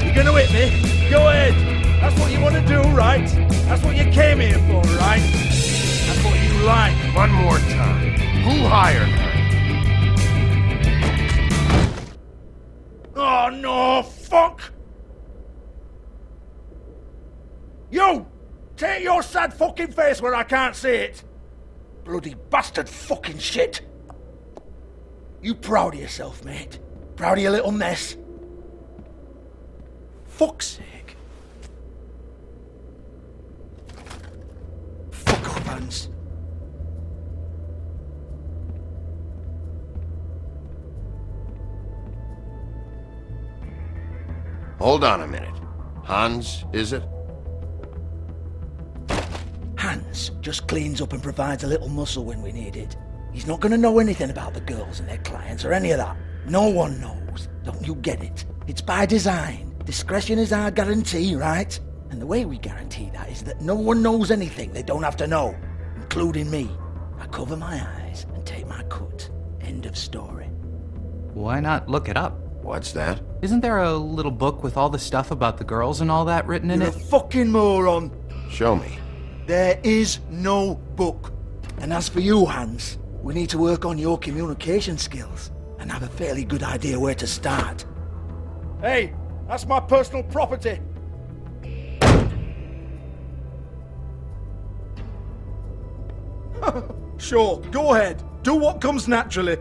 You're gonna hit me? Go ahead. That's what you want to do, right? That's what you came here for, right? That's what you like. One more time. Who hired her? Oh no, fuck! You! Take your sad fucking face where I can't see it! Bloody bastard fucking shit! You proud of yourself, mate? Proud of your little mess? Fuck's sake. Fuck off, Hans. Hold on a minute. Hans, is it? Hans just cleans up and provides a little muscle when we need it. He's not gonna know anything about the girls and their clients or any of that. No one knows. Don't you get it? It's by design. Discretion is our guarantee, right? And the way we guarantee that is that no one knows anything they don't have to know, including me. I cover my eyes and take my cut. End of story. Why not look it up? What's that? Isn't there a little book with all the stuff about the girls and all that written in You're it? a fucking moron. Show me. There is no book. And as for you, Hans, we need to work on your communication skills and have a fairly good idea where to start. Hey, that's my personal property. Sure, go ahead. Do what comes naturally.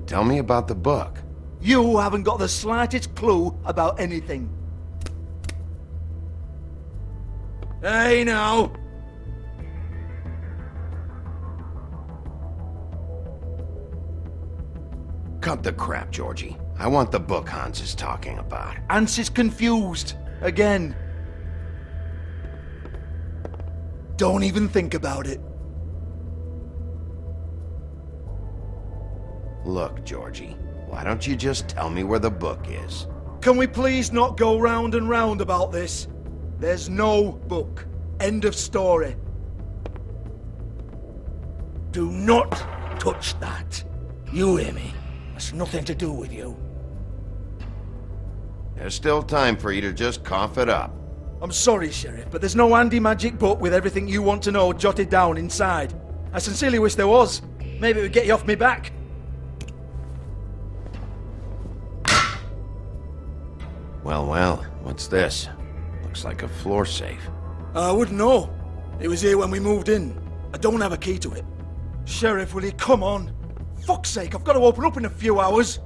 Tell me about the book. You haven't got the slightest clue about anything. Hey, now. Cut the crap, Georgie. I want the book Hans is talking about. Hans is confused. Again. Don't even think about it. Look, Georgie, why don't you just tell me where the book is? Can we please not go round and round about this? There's no book. End of story. Do not touch that. You hear me? That's nothing to do with you. There's still time for you to just cough it up. I'm sorry, Sheriff, but there's no handy magic book with everything you want to know jotted down inside. I sincerely wish there was. Maybe it would get you off me back. Well, what's this? Looks like a floor safe. I wouldn't know. It was here when we moved in. I don't have a key to it. Sheriff, will you come on? Fuck's sake, I've got to open up in a few hours.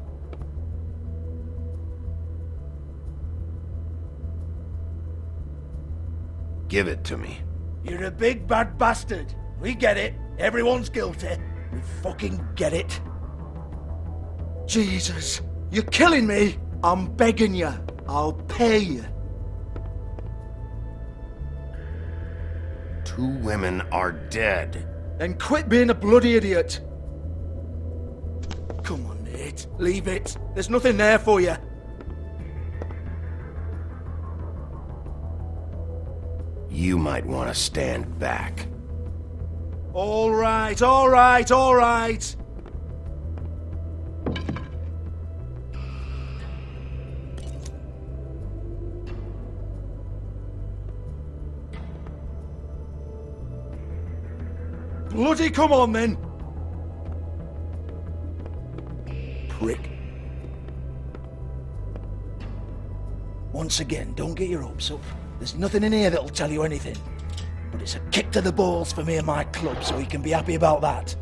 Give it to me. You're a big bad bastard. We get it. Everyone's guilty. We fucking get it. Jesus, you're killing me. I'm begging you. I'll pay you. 2 women are dead. Then quit being a bloody idiot. Come on, Nate. Leave it. There's nothing there for you. You might want to stand back. All right, all right, all right. Bloody come on, then. Prick. Once again, don't get your hopes up. There's nothing in here that'll tell you anything. But it's a kick to the balls for me and my club, so we can be happy about that.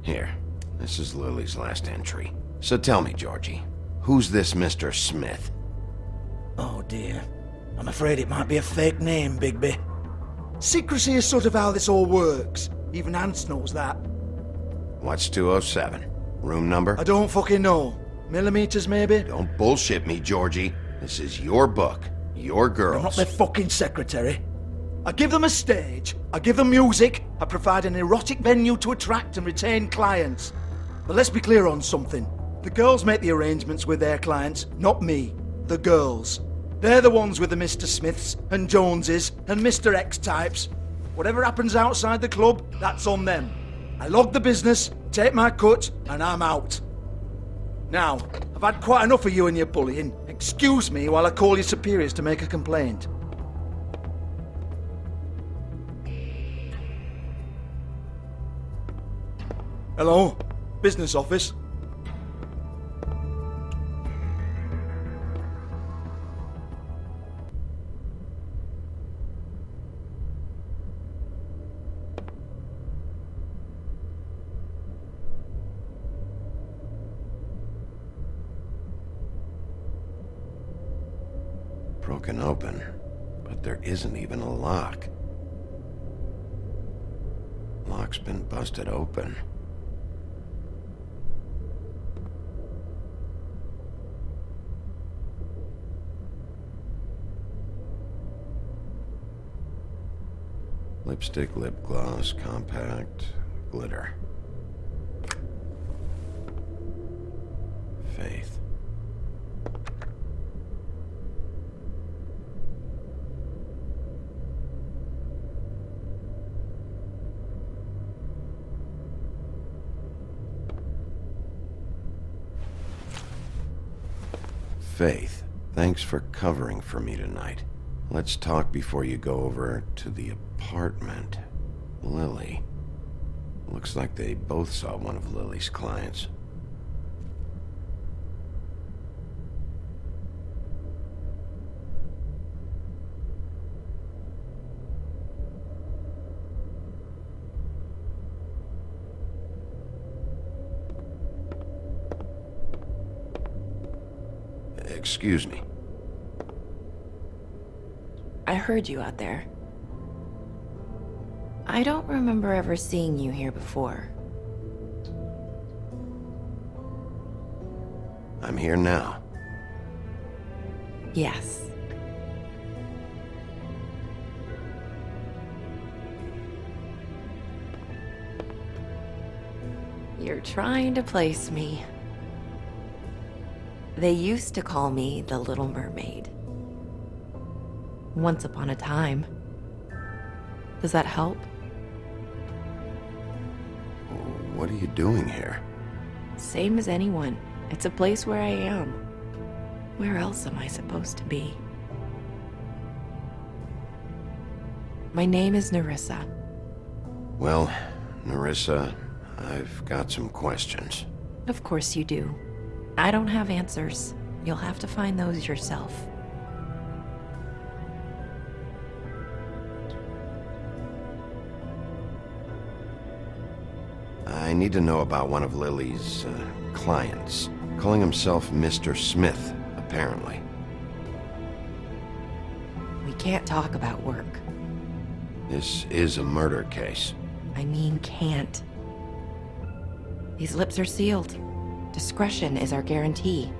Here, this is Lily's last entry. So tell me, Georgie, who's this Mr. Smith? Oh dear. I'm afraid it might be a fake name, Bigby. Secrecy is sort of how this all works. Even Hans knows that. What's 207? Room number? I don't fucking know. Millimeters, maybe? Don't bullshit me, Georgie. This is your book. Your girls. I'm not their fucking secretary. I give them a stage, I give them music, I provide an erotic venue to attract and retain clients. But let's be clear on something. The girls make the arrangements with their clients, not me. The girls. They're the ones with the Mr. Smiths and Joneses and Mr. X types. Whatever happens outside the club, that's on them. I log the business, take my cut, and I'm out. Now, I've had quite enough of you and your bullying. Excuse me while I call your superiors to make a complaint. Hello? Business office? Broken open, but there isn't even a lock. Lock's been busted open. Lipstick, lip gloss, compact, glitter. Faith. Faith, thanks for covering for me tonight. Let's talk before you go over to the apartment. Lily. Looks like they both saw one of Lily's clients. Excuse me. I heard you out there. I don't remember ever seeing you here before. I'm here now. Yes. You're trying to place me. They used to call me the Little Mermaid. Once upon a time. Does that help? What are you doing here? Same as anyone. It's a place where I am. Where else am I supposed to be? My name is Nerissa. Well, Nerissa, I've got some questions. Of course you do. I don't have answers. You'll have to find those yourself. I need to know about one of Lily's clients. Calling himself Mr. Smith, apparently. We can't talk about work. This is a murder case. I mean can't. These lips are sealed. Discretion is our guarantee.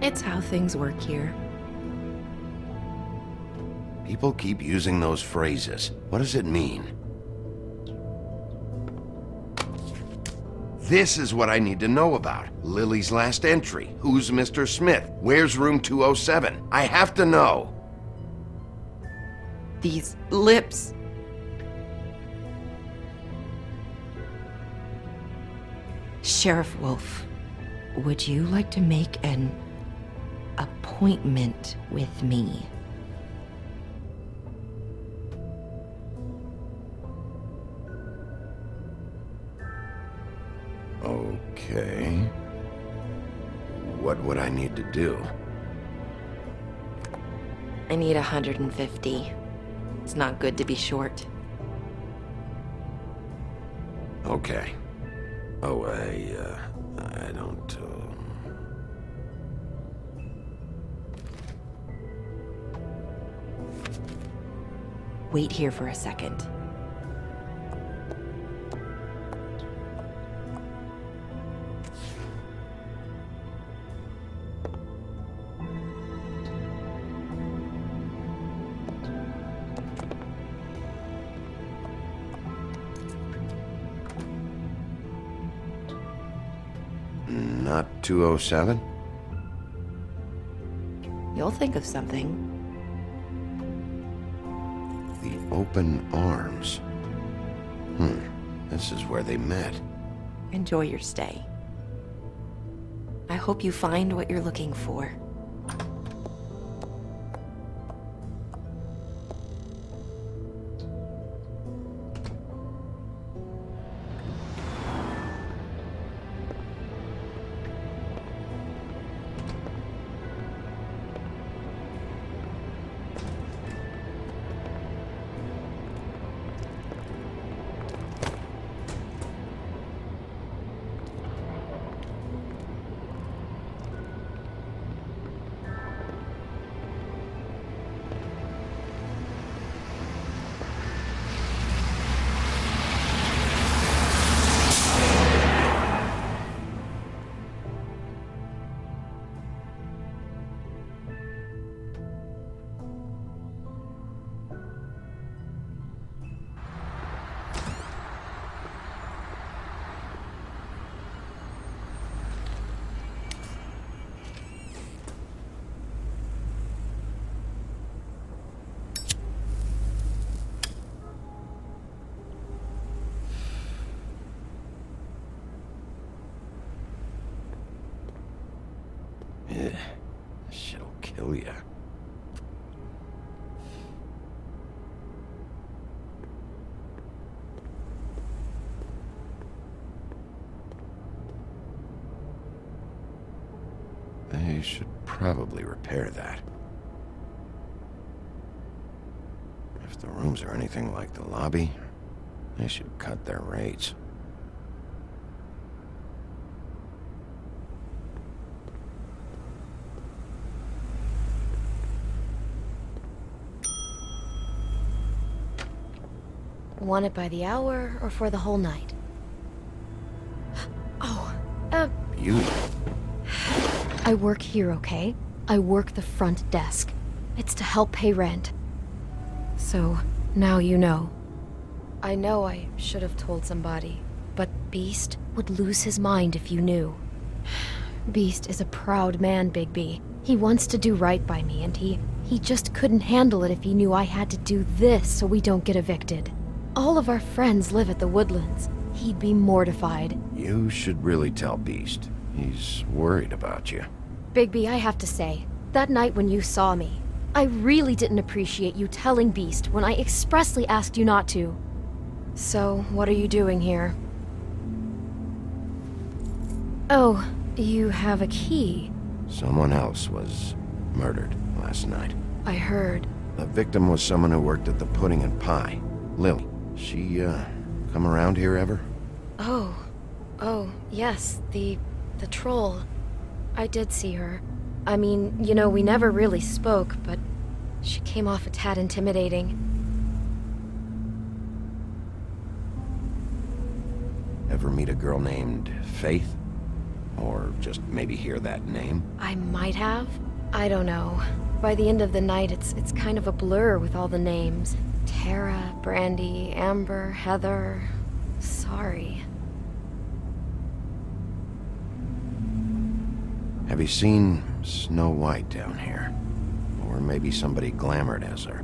It's how things work here. People keep using those phrases. What does it mean? This is what I need to know about. Lily's last entry. Who's Mr. Smith? Where's room 207? I have to know. These lips. Sheriff Wolf, would you like to make an appointment with me? Okay. What would I need to do? I need 150. It's not good to be short. Okay. Oh, I don't, Wait here for a second. Not 207? You'll think of something. The Open Arms. This is where they met. Enjoy your stay. I hope you find what you're looking for. This shit'll kill ya. They should probably repair that. If the rooms are anything like the lobby, they should cut their rates. Want it by the hour or for the whole night? Oh, You? I work here, okay? I work the front desk. It's to help pay rent. So, now you know. I know I should have told somebody, but Beast would lose his mind if you knew. Beast is a proud man, Bigby. He wants to do right by me, and he just couldn't handle it if he knew I had to do this so we don't get evicted. All of our friends live at the Woodlands. He'd be mortified. You should really tell Beast. He's worried about you. Bigby, I have to say, that night when you saw me, I really didn't appreciate you telling Beast when I expressly asked you not to. So, what are you doing here? Oh, you have a key. Someone else was murdered last night. I heard. The victim was someone who worked at the Pudding and Pie. Lily. She, come around here ever? Oh, yes, the troll. I did see her. I mean, you know, we never really spoke, but she came off a tad intimidating. Ever meet a girl named Faith? Or just maybe hear that name? I might have. I don't know. By the end of the night, it's kind of a blur with all the names. Tara, Brandy, Amber, Heather. Sorry. Have you seen Snow White down here? Or maybe somebody glamored as her?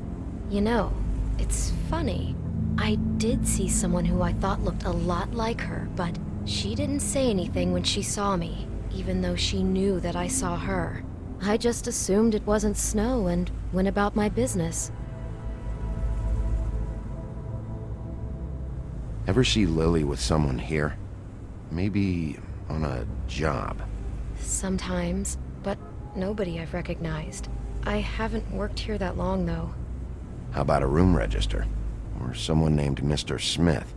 You know, it's funny. I did see someone who I thought looked a lot like her, but she didn't say anything when she saw me, even though she knew that I saw her. I just assumed it wasn't Snow and went about my business. Ever see Lily with someone here? Maybe on a job? Sometimes, but nobody I've recognized. I haven't worked here that long, though. How about a room register? Or someone named Mr. Smith?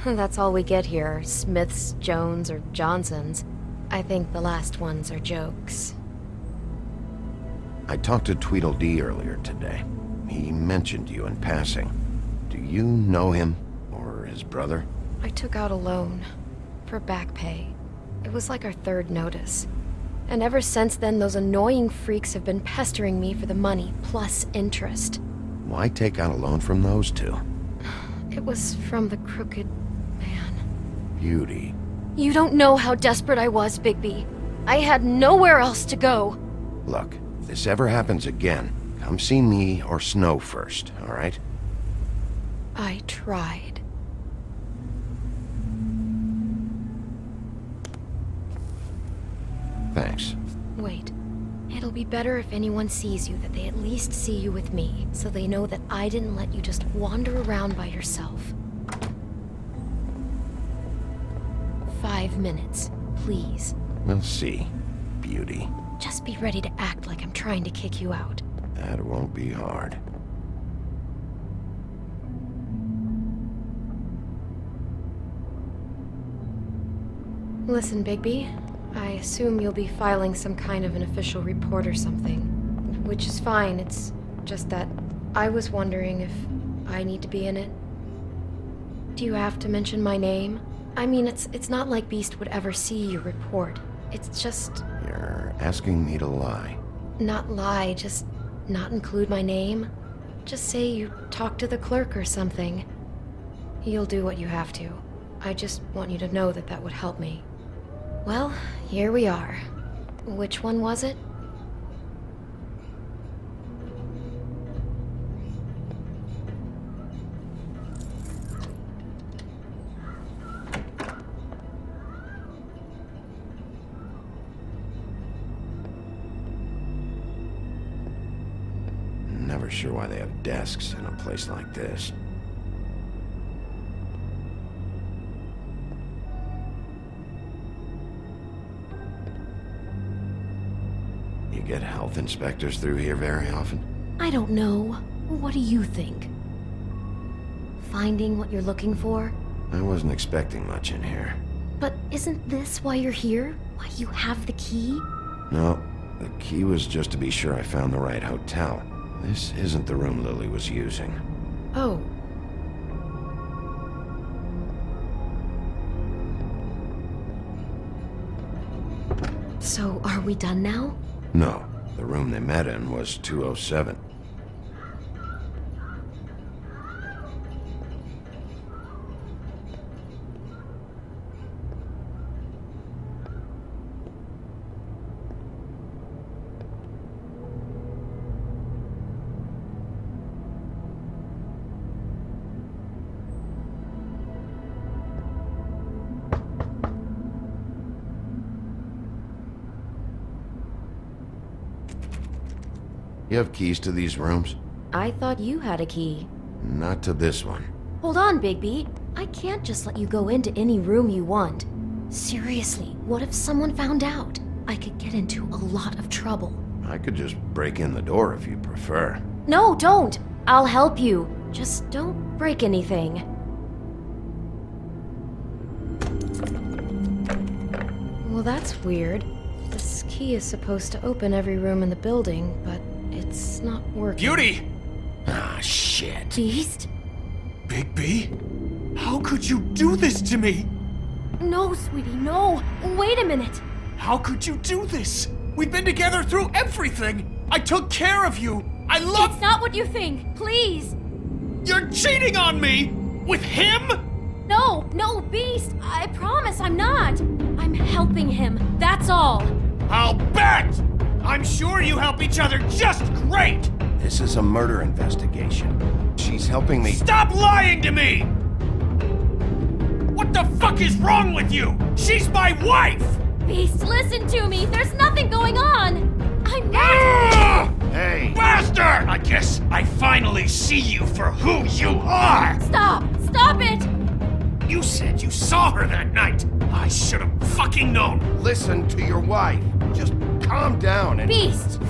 That's all we get here, Smiths, Jones, or Johnsons. I think the last ones are jokes. I talked to Tweedledee earlier today. He mentioned you in passing. you know him? Or his brother? I took out a loan for back pay. It was like our third notice. And ever since then, those annoying freaks have been pestering me for the money, plus interest. Why take out a loan from those two? It was from the crooked man. Beauty. You don't know how desperate I was, Bigby. I had nowhere else to go. Look, if this ever happens again, come see me or Snow first, all right? I tried. Thanks. Wait. It'll be better if anyone sees you that they at least see you with me, so they know that I didn't let you just wander around by yourself. 5 minutes, please. We'll see, Beauty. Just be ready to act like I'm trying to kick you out. That won't be hard. Listen, Bigby. I assume you'll be filing some kind of an official report or something. Which is fine, it's just that I was wondering if I need to be in it. Do you have to mention my name? I mean, it's not like Beast would ever see your report. It's just... You're asking me to lie. Not lie, just not include my name. Just say you talked to the clerk or something. You'll do what you have to. I just want you to know that that would help me. Well, here we are. Which one was it? Never sure why they have desks in a place like this. You get health inspectors through here very often? I don't know. What do you think? Finding what you're looking for? I wasn't expecting much in here. But isn't this why you're here? Why you have the key? No, the key was just to be sure I found the right hotel. This isn't the room Lily was using. Oh. So, are we done now? No, the room they met in was 207. You have keys to these rooms? I thought you had a key. Not to this one. Hold on, Bigby. I can't just let you go into any room you want. Seriously, what if someone found out? I could get into a lot of trouble. I could just break in the door if you prefer. No, don't! I'll help you. Just don't break anything. Well, that's weird. This key is supposed to open every room in the building, but it's not working. Beauty! Ah, shit. Beast? Bigby? How could you do this to me? No, sweetie, no. Wait a minute. How could you do this? We've been together through everything. I took care of you. I love... It's not what you think. Please. You're cheating on me! With him? No, Beast. I promise I'm not. I'm helping him. That's all. I'll bet! I'm sure you help each other just great! This is a murder investigation. She's helping me... Stop lying to me! What the fuck is wrong with you? She's my wife! Beast, listen to me. There's nothing going on. I'm not... Hey! Bastard! I guess I finally see you for who you are! Stop! Stop it! You said you saw her that night. I should have fucking known. Listen to your wife. Just calm down and... Beast!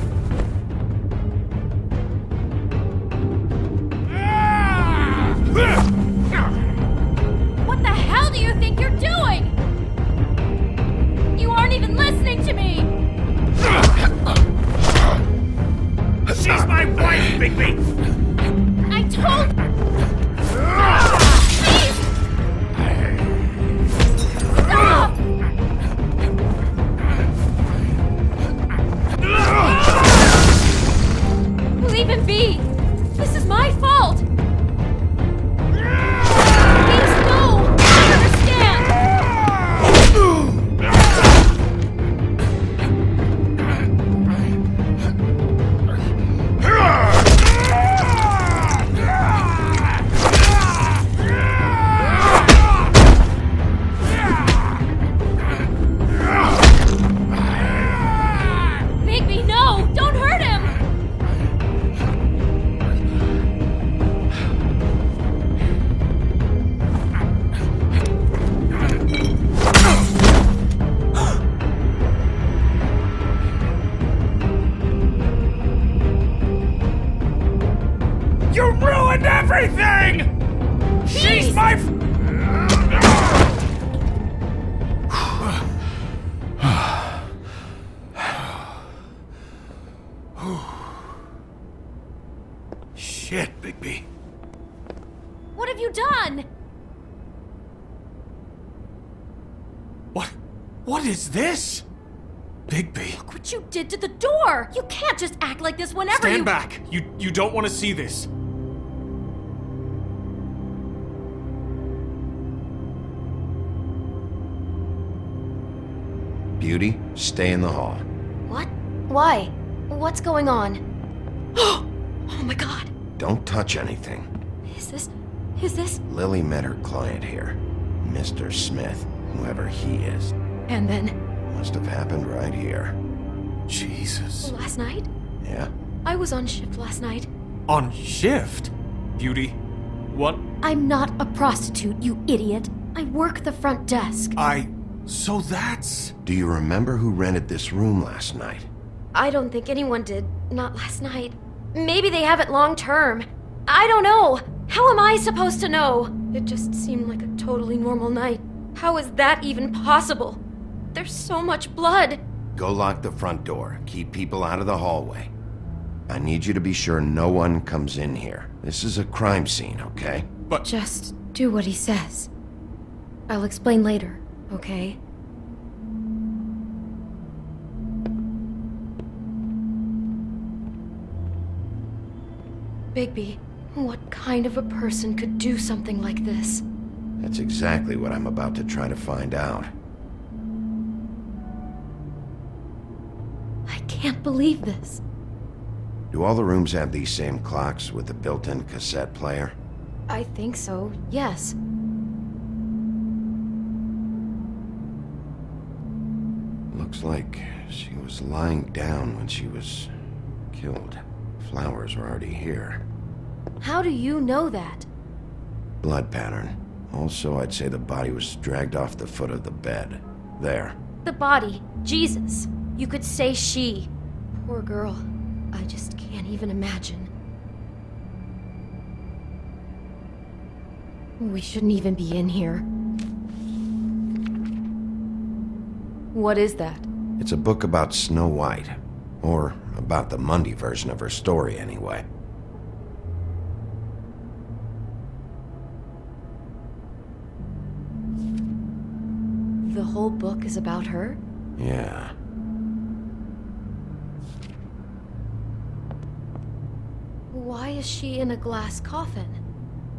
What the hell do you think you're doing? You aren't even listening to me! She's my wife, Bigby! I told... What is this? Bigby. Look what you did to the door! You can't just act like this whenever Stand back! You don't want to see this. Beauty, stay in the hall. What? Why? What's going on? Oh my god. Don't touch anything. Is this? Lily met her client here, Mr. Smith, whoever he is. And then, Must have happened right here. Jesus. last night? Yeah? I was on shift last night. On shift? Beauty, what? I'm not a prostitute, you idiot. I work the front desk. So that's... Do you remember who rented this room last night? I don't think anyone did. Not last night. Maybe they have it long term. I don't know. How am I supposed to know? It just seemed like a totally normal night. How is that even possible? There's so much blood. Go lock the front door. Keep people out of the hallway. I need you to be sure no one comes in here. This is a crime scene, okay? But... Just do what he says. I'll explain later, okay? Bigby, what kind of a person could do something like this? That's exactly what I'm about to try to find out. I can't believe this. Do all the rooms have these same clocks with the built-in cassette player? I think so, yes. Looks like she was lying down when she was killed. Flowers were already here. How do you know that? Blood pattern. Also, I'd say the body was dragged off the foot of the bed. There. The body. Jesus. You could say she. Poor girl. I just can't even imagine. We shouldn't even be in here. What is that? It's a book about Snow White. Or about the Mundy version of her story, anyway. The whole book is about her? Yeah. Why is she in a glass coffin?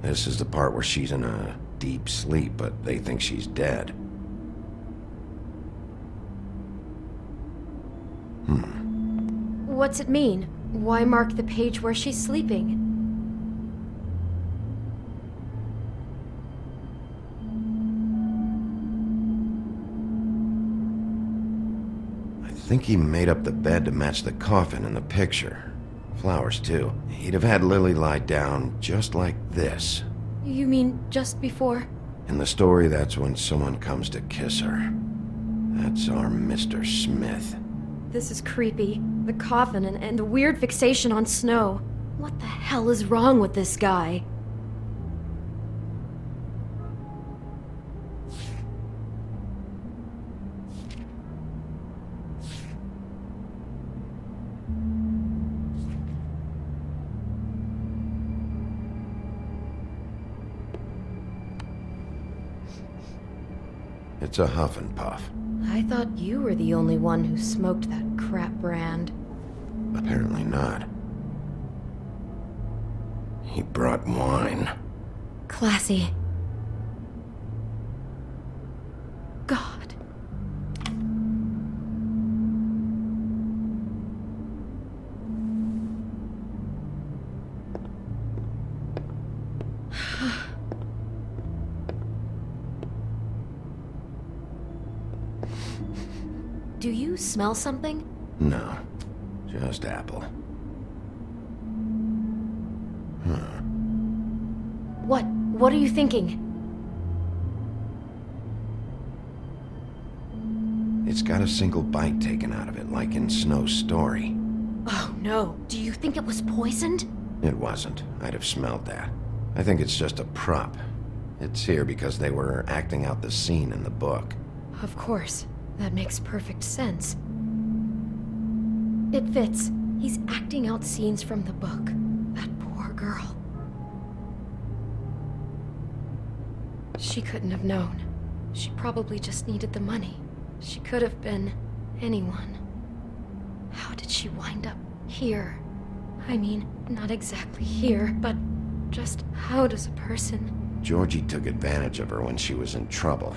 This is the part where she's in a deep sleep, but they think she's dead. What's it mean? Why mark the page where she's sleeping? I think he made up the bed to match the coffin in the picture. Flowers, too. He'd have had Lily lie down just like this. You mean just before? In the story, that's when someone comes to kiss her. That's our Mr. Smith. This is creepy. The coffin and the weird fixation on Snow. What the hell is wrong with this guy? It's a huff and puff. I thought you were the only one who smoked that crap brand. Apparently not. He brought wine. Classy. God. Do you smell something? No, just apple. What are you thinking? It's got a single bite taken out of it, like in Snow's story. Oh no, do you think it was poisoned? It wasn't. I'd have smelled that. I think it's just a prop. It's here because they were acting out the scene in the book. Of course. That makes perfect sense. It fits. He's acting out scenes from the book. That poor girl. She couldn't have known. She probably just needed the money. She could have been anyone. How did she wind up here? I mean, not exactly here, but just how does a person... Georgie took advantage of her when she was in trouble.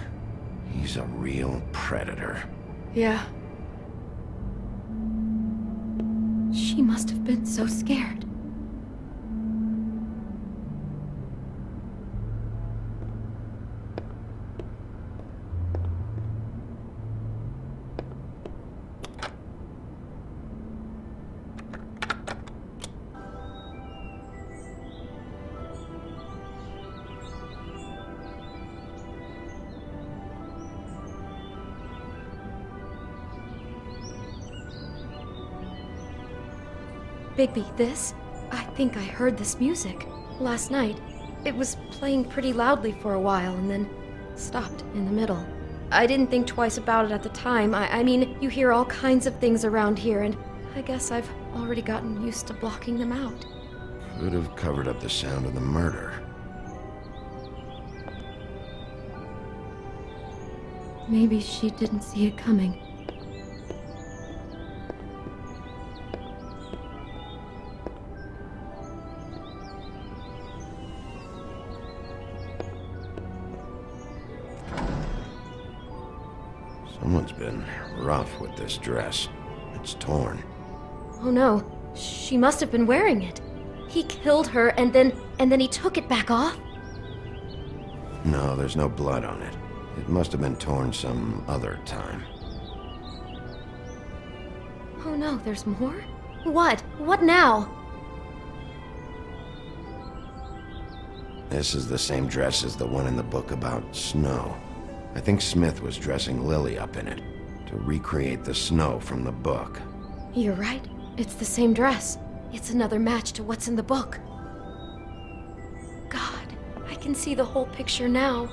He's a real predator. Yeah. She must have been so scared. Bigby, this? I think I heard this music. Last night. It was playing pretty loudly for a while and then stopped in the middle. I didn't think twice about it at the time. I mean, you hear all kinds of things around here, and I guess I've already gotten used to blocking them out. Could have covered up the sound of the murder. Maybe she didn't see it coming. Someone's been rough with this dress. It's torn. Oh no, she must have been wearing it. He killed her and then he took it back off? No, there's no blood on it. It must have been torn some other time. Oh no, there's more? What? What now? This is the same dress as the one in the book about Snow. I think Smith was dressing Lily up in it, to recreate the Snow from the book. You're right. It's the same dress. It's another match to what's in the book. God, I can see the whole picture now.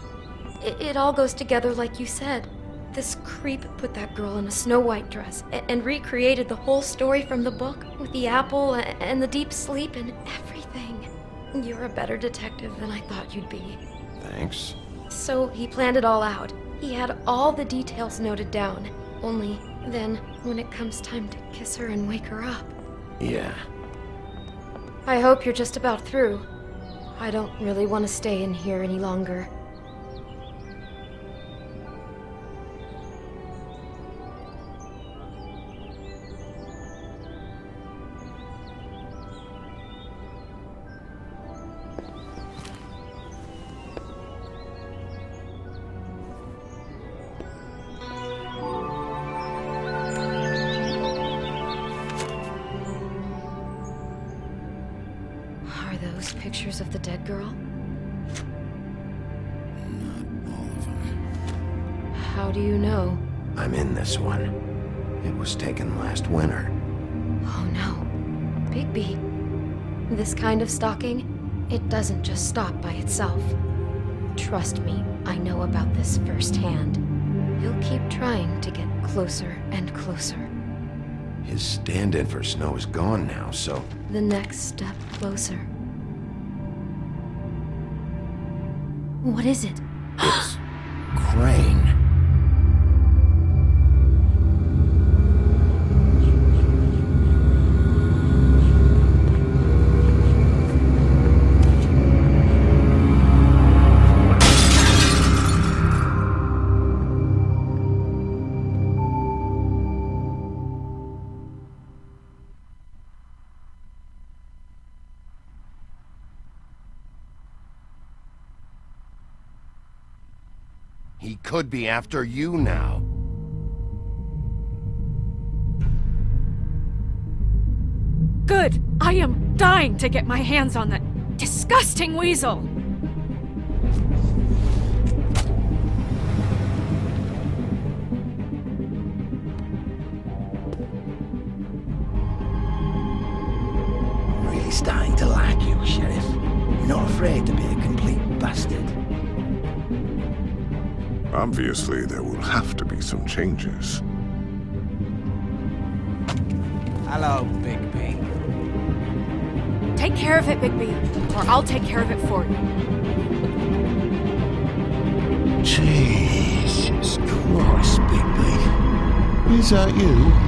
It all goes together like you said. This creep put that girl in a Snow White dress and recreated the whole story from the book with the apple and the deep sleep and everything. You're a better detective than I thought you'd be. Thanks. So he planned it all out. He had all the details noted down. Only then, when it comes time to kiss her and wake her up. Yeah. I hope you're just about through. I don't really want to stay in here any longer. Pictures of the dead girl? Not all of them. How do you know? I'm in this one. It was taken last winter. Oh no. Bigby. This kind of stalking, it doesn't just stop by itself. Trust me, I know about this firsthand. He'll keep trying to get closer and closer. His stand-in for Snow is gone now, so... The next step closer. What is it? It's... Crane. He could be after you now. Good! I am dying to get my hands on that disgusting weasel! I'm really starting to like you, Sheriff. You're not afraid to be a complete bastard. Obviously, there will have to be some changes. Hello, Bigby. Take care of it, Bigby, or I'll take care of it for you. Jesus Christ, Bigby. Is that you?